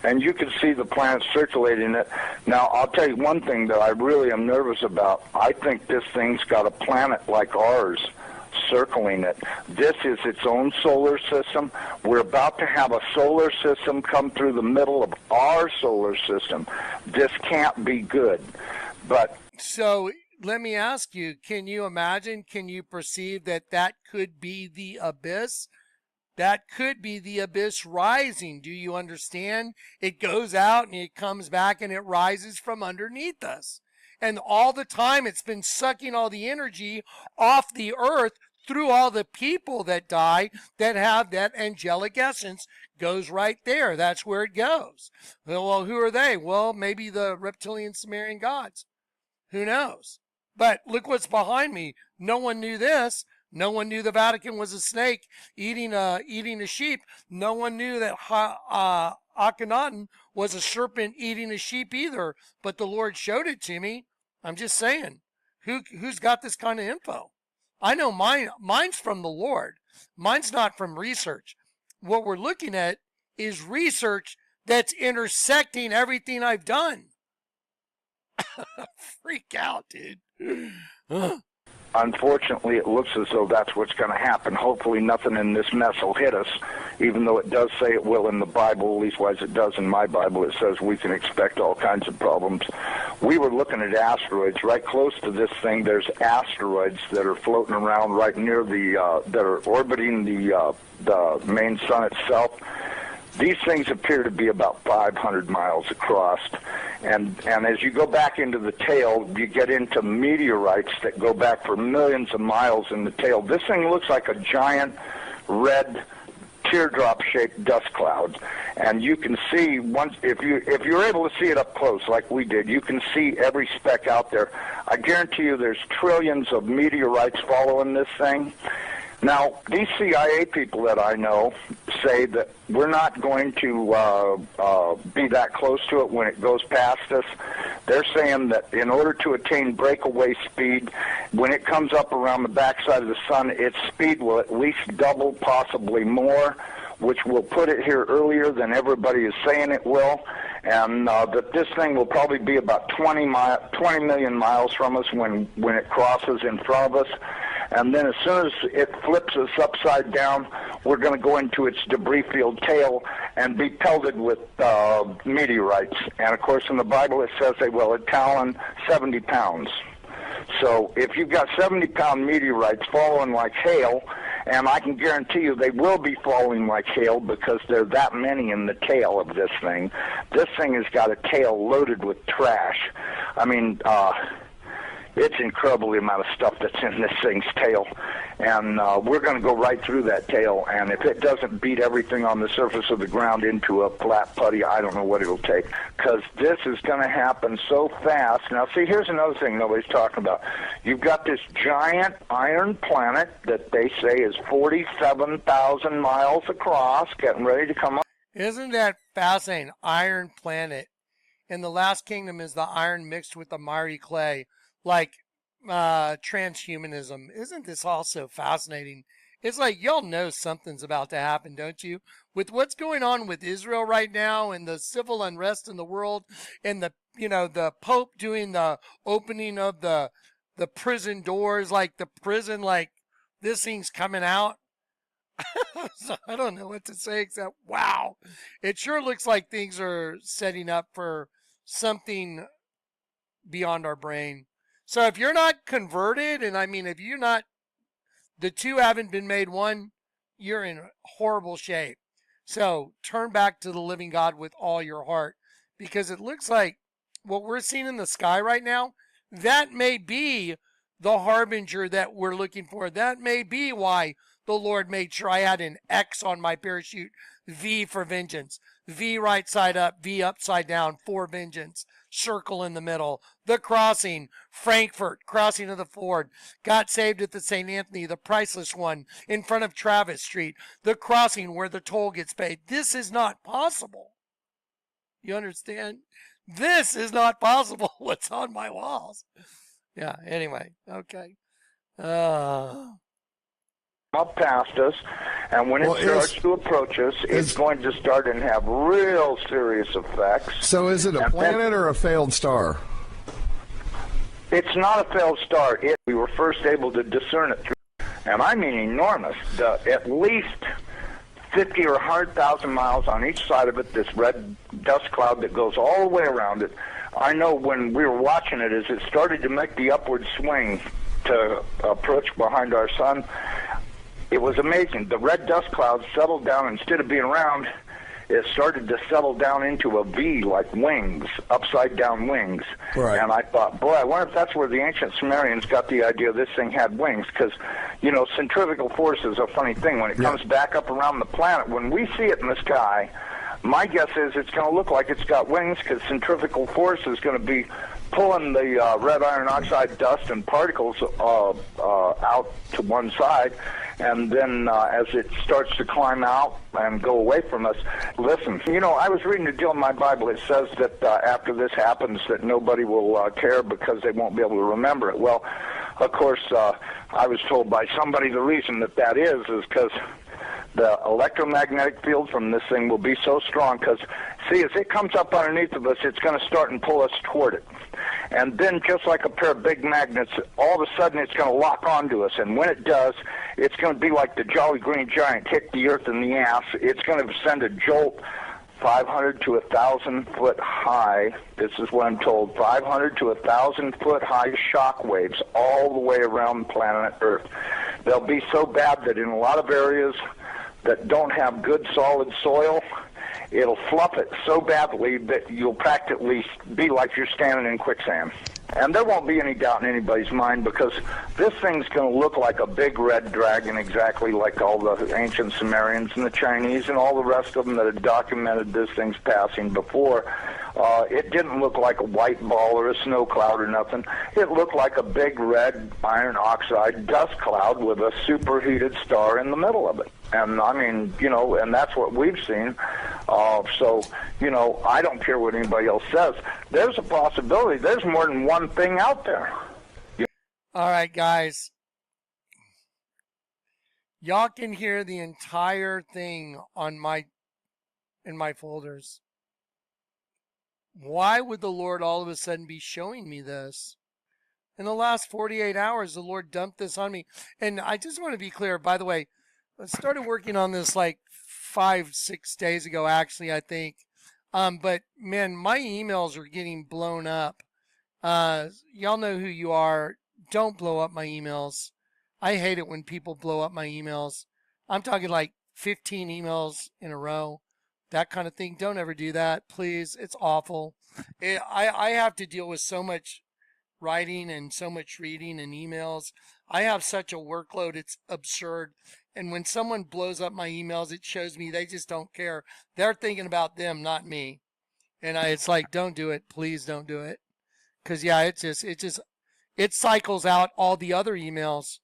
and you can see the planet circulating it. Now, I'll tell you one thing that I really am nervous about. I think this thing's got a planet like ours circling it. This is its own solar system. We're about to have a solar system come through the middle of our solar system. This can't be good. But so let me ask you, can you imagine, can you perceive that that could be the abyss? That could be the abyss rising. Do you understand? It goes out and it comes back and it rises from underneath us. And all the time it's been sucking all the energy off the earth through all the people that die that have that angelic essence goes right there. That's where it goes. Well, who are they? Well, maybe the reptilian Sumerian gods. Who knows? But look what's behind me. No one knew this. No one knew the Vatican was a snake eating a sheep. No one knew that Akhenaten was a serpent eating a sheep either. But the Lord showed it to me. I'm just saying, who's got this kind of info? I know mine's from the Lord. Mine's not from research. What we're looking at is research that's intersecting everything I've done. Freak out, dude. Unfortunately, it looks as though that's what's going to happen. Hopefully nothing in this mess will hit us, even though it does say it will in the Bible, leastwise it does in my Bible. It says we can expect all kinds of problems. We were looking at asteroids. Right close to this thing, there's asteroids that are floating around right near that are orbiting the main sun itself. These things appear to be about 500 miles across, and as you go back into the tail, you get into meteorites that go back for millions of miles in the tail. This thing looks like a giant red teardrop-shaped dust cloud, and you can see if you're able to see it up close like we did, you can see every speck out there. I guarantee you, there's trillions of meteorites following this thing. Now, these CIA people that I know say that we're not going to be that close to it when it goes past us. They're saying that in order to attain breakaway speed, when it comes up around the backside of the sun, its speed will at least double, possibly more, which will put it here earlier than everybody is saying it will, and that this thing will probably be about 20 million miles from us when it crosses in front of us. And then as soon as it flips us upside down, we're going to go into its debris-filled tail and be pelted with meteorites. And, of course, in the Bible it says they will talon 70 pounds. So if you've got 70-pound meteorites falling like hail, and I can guarantee you they will be falling like hail because there are that many in the tail of this thing. This thing has got a tail loaded with trash. I mean, it's incredible the amount of stuff that's in this thing's tail. And we're going to go right through that tail, and if it doesn't beat everything on the surface of the ground into a flat putty, I don't know what it'll take, because this is going to happen so fast. Now, see, here's another thing nobody's talking about. You've got this giant iron planet that they say is 47,000 miles across, getting ready to come up. Isn't that fascinating? Iron planet. And the last kingdom is the iron mixed with the miry clay. Like transhumanism. Isn't this also fascinating? It's like, y'all know something's about to happen, don't you? With what's going on with Israel right now and the civil unrest in the world and the Pope doing the opening of the prison doors, like the prison, like this thing's coming out. So I don't know what to say except, wow. It sure looks like things are setting up for something beyond our brain. So if you're not converted, and I mean, if you're not, the two haven't been made one, you're in horrible shape. So turn back to the living God with all your heart, because it looks like what we're seeing in the sky right now, that may be the harbinger that we're looking for. That may be why the Lord made sure I had an X on my parachute. V for vengeance. V right side up, V upside down for vengeance. Circle in the middle. The crossing, Frankfurt, crossing of the Ford. Got saved at the St. Anthony, the priceless one, in front of Travis Street. The crossing where the toll gets paid. This is not possible. You understand? This is not possible. What's on my walls? Yeah, anyway, okay. Up past us, and when it starts to approach us, it's going to start and have real serious effects. So is it a planet or a failed star? It's not a failed star. We were first able to discern it through, and I mean enormous, at least 50 or 100,000 miles on each side of it, this red dust cloud that goes all the way around it. I know when we were watching it, as it started to make the upward swing to approach behind our sun, it was amazing. The red dust clouds settled down. Instead of being round, it started to settle down into a V, like wings, upside-down wings. Right. And I thought, boy, I wonder if that's where the ancient Sumerians got the idea this thing had wings, because, you know, centrifugal force is a funny thing. When it comes back up around the planet, when we see it in the sky, my guess is it's going to look like it's got wings, because centrifugal force is going to be pulling the red iron oxide dust and particles out to one side, and then as it starts to climb out and go away from us, listen, you know, I was reading a deal in my Bible. It says that after this happens that nobody will care because they won't be able to remember it. Well, of course, I was told by somebody the reason that is because the electromagnetic field from this thing will be so strong, because, see, as it comes up underneath of us, it's going to start and pull us toward it. And then, just like a pair of big magnets, all of a sudden it's going to lock onto us. And when it does, it's going to be like the Jolly Green Giant hit the earth in the ass. It's going to send a jolt 500 to 1,000 foot high. This is what I'm told. 500 to 1,000 foot high shock waves all the way around planet Earth. They'll be so bad that in a lot of areas that don't have good solid soil, it'll fluff it so badly that you'll practically be like you're standing in quicksand. And there won't be any doubt in anybody's mind, because this thing's going to look like a big red dragon, exactly like all the ancient Sumerians and the Chinese and all the rest of them that had documented this thing's passing before. It didn't look like a white ball or a snow cloud or nothing. It looked like a big red iron oxide dust cloud with a superheated star in the middle of it. And I mean, you know, and that's what we've seen. So, you know, I don't care what anybody else says. There's a possibility. There's more than one thing out there. All right, guys. Y'all can hear the entire thing on in my folders. Why would the Lord all of a sudden be showing me this? In the last 48 hours, the Lord dumped this on me. And I just want to be clear, by the way, I started working on this like 5-6 days ago, actually, I think. But man, my emails are getting blown up. Y'all know who you are. Don't blow up my emails. I hate it when people blow up my emails. I'm talking like 15 emails in a row, that kind of thing. Don't ever do that, please. It's awful. I have to deal with so much writing and so much reading and emails. I have such a workload, it's absurd. And when someone blows up my emails, it shows me they just don't care. They're thinking about them, not me. And it's like, don't do it. Please don't do it. Because, yeah, it cycles out all the other emails.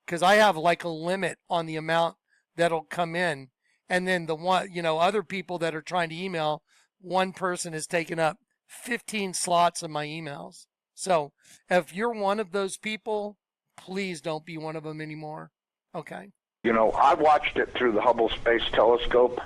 Because I have like a limit on the amount that'll come in. And then the one, you know, other people that are trying to email, one person has taken up 15 slots of my emails. So if you're one of those people, please don't be one of them anymore. Okay. You know, I watched it through the Hubble Space Telescope,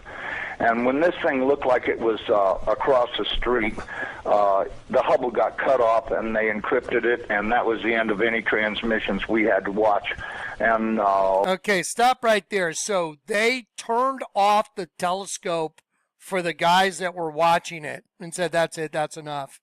and when this thing looked like it was across the street, the Hubble got cut off and they encrypted it, and that was the end of any transmissions we had to watch. And okay, stop right there. So they turned off the telescope for the guys that were watching it and said, that's it, that's enough.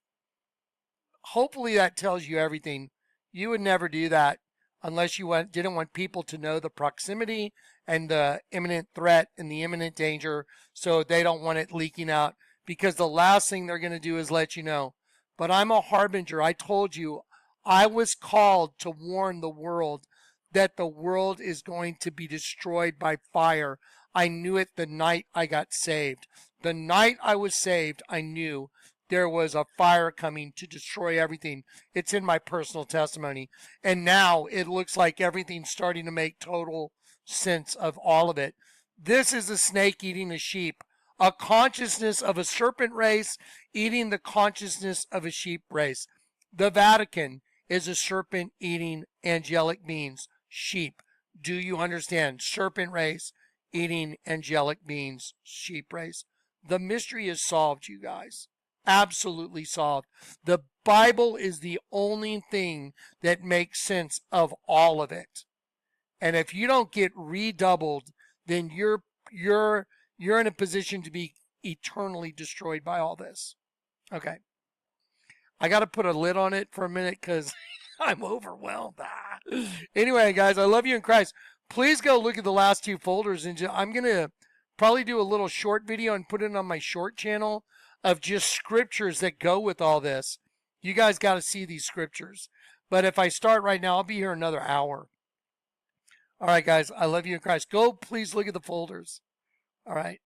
Hopefully that tells you everything. You would never do that unless you didn't want people to know the proximity and the imminent threat and the imminent danger, so they don't want it leaking out, because the last thing they're going to do is let you know. But I'm a harbinger. I told you I was called to warn the world that the world is going to be destroyed by fire. I knew it the night I got saved. The night I was saved, I knew there was a fire coming to destroy everything. It's in my personal testimony. And now it looks like everything's starting to make total sense of all of it. This is a snake eating a sheep, a consciousness of a serpent race eating the consciousness of a sheep race. The Vatican is a serpent eating angelic beings, sheep. Do you understand? Serpent race eating angelic beings, sheep race. The mystery is solved, you guys. Absolutely solved. The Bible is the only thing that makes sense of all of it. And if you don't get redoubled, then you're in a position to be eternally destroyed by all this. Okay. I got to put a lid on it for a minute because I'm overwhelmed. Anyway, guys, I love you in Christ. Please go look at the last two folders. And I'm going to probably do a little short video and put it on my short channel of just scriptures that go with all this. You guys got to see these scriptures. But if I start right now, I'll be here another hour. All right, guys, I love you in Christ. Go, please look at the folders. All right.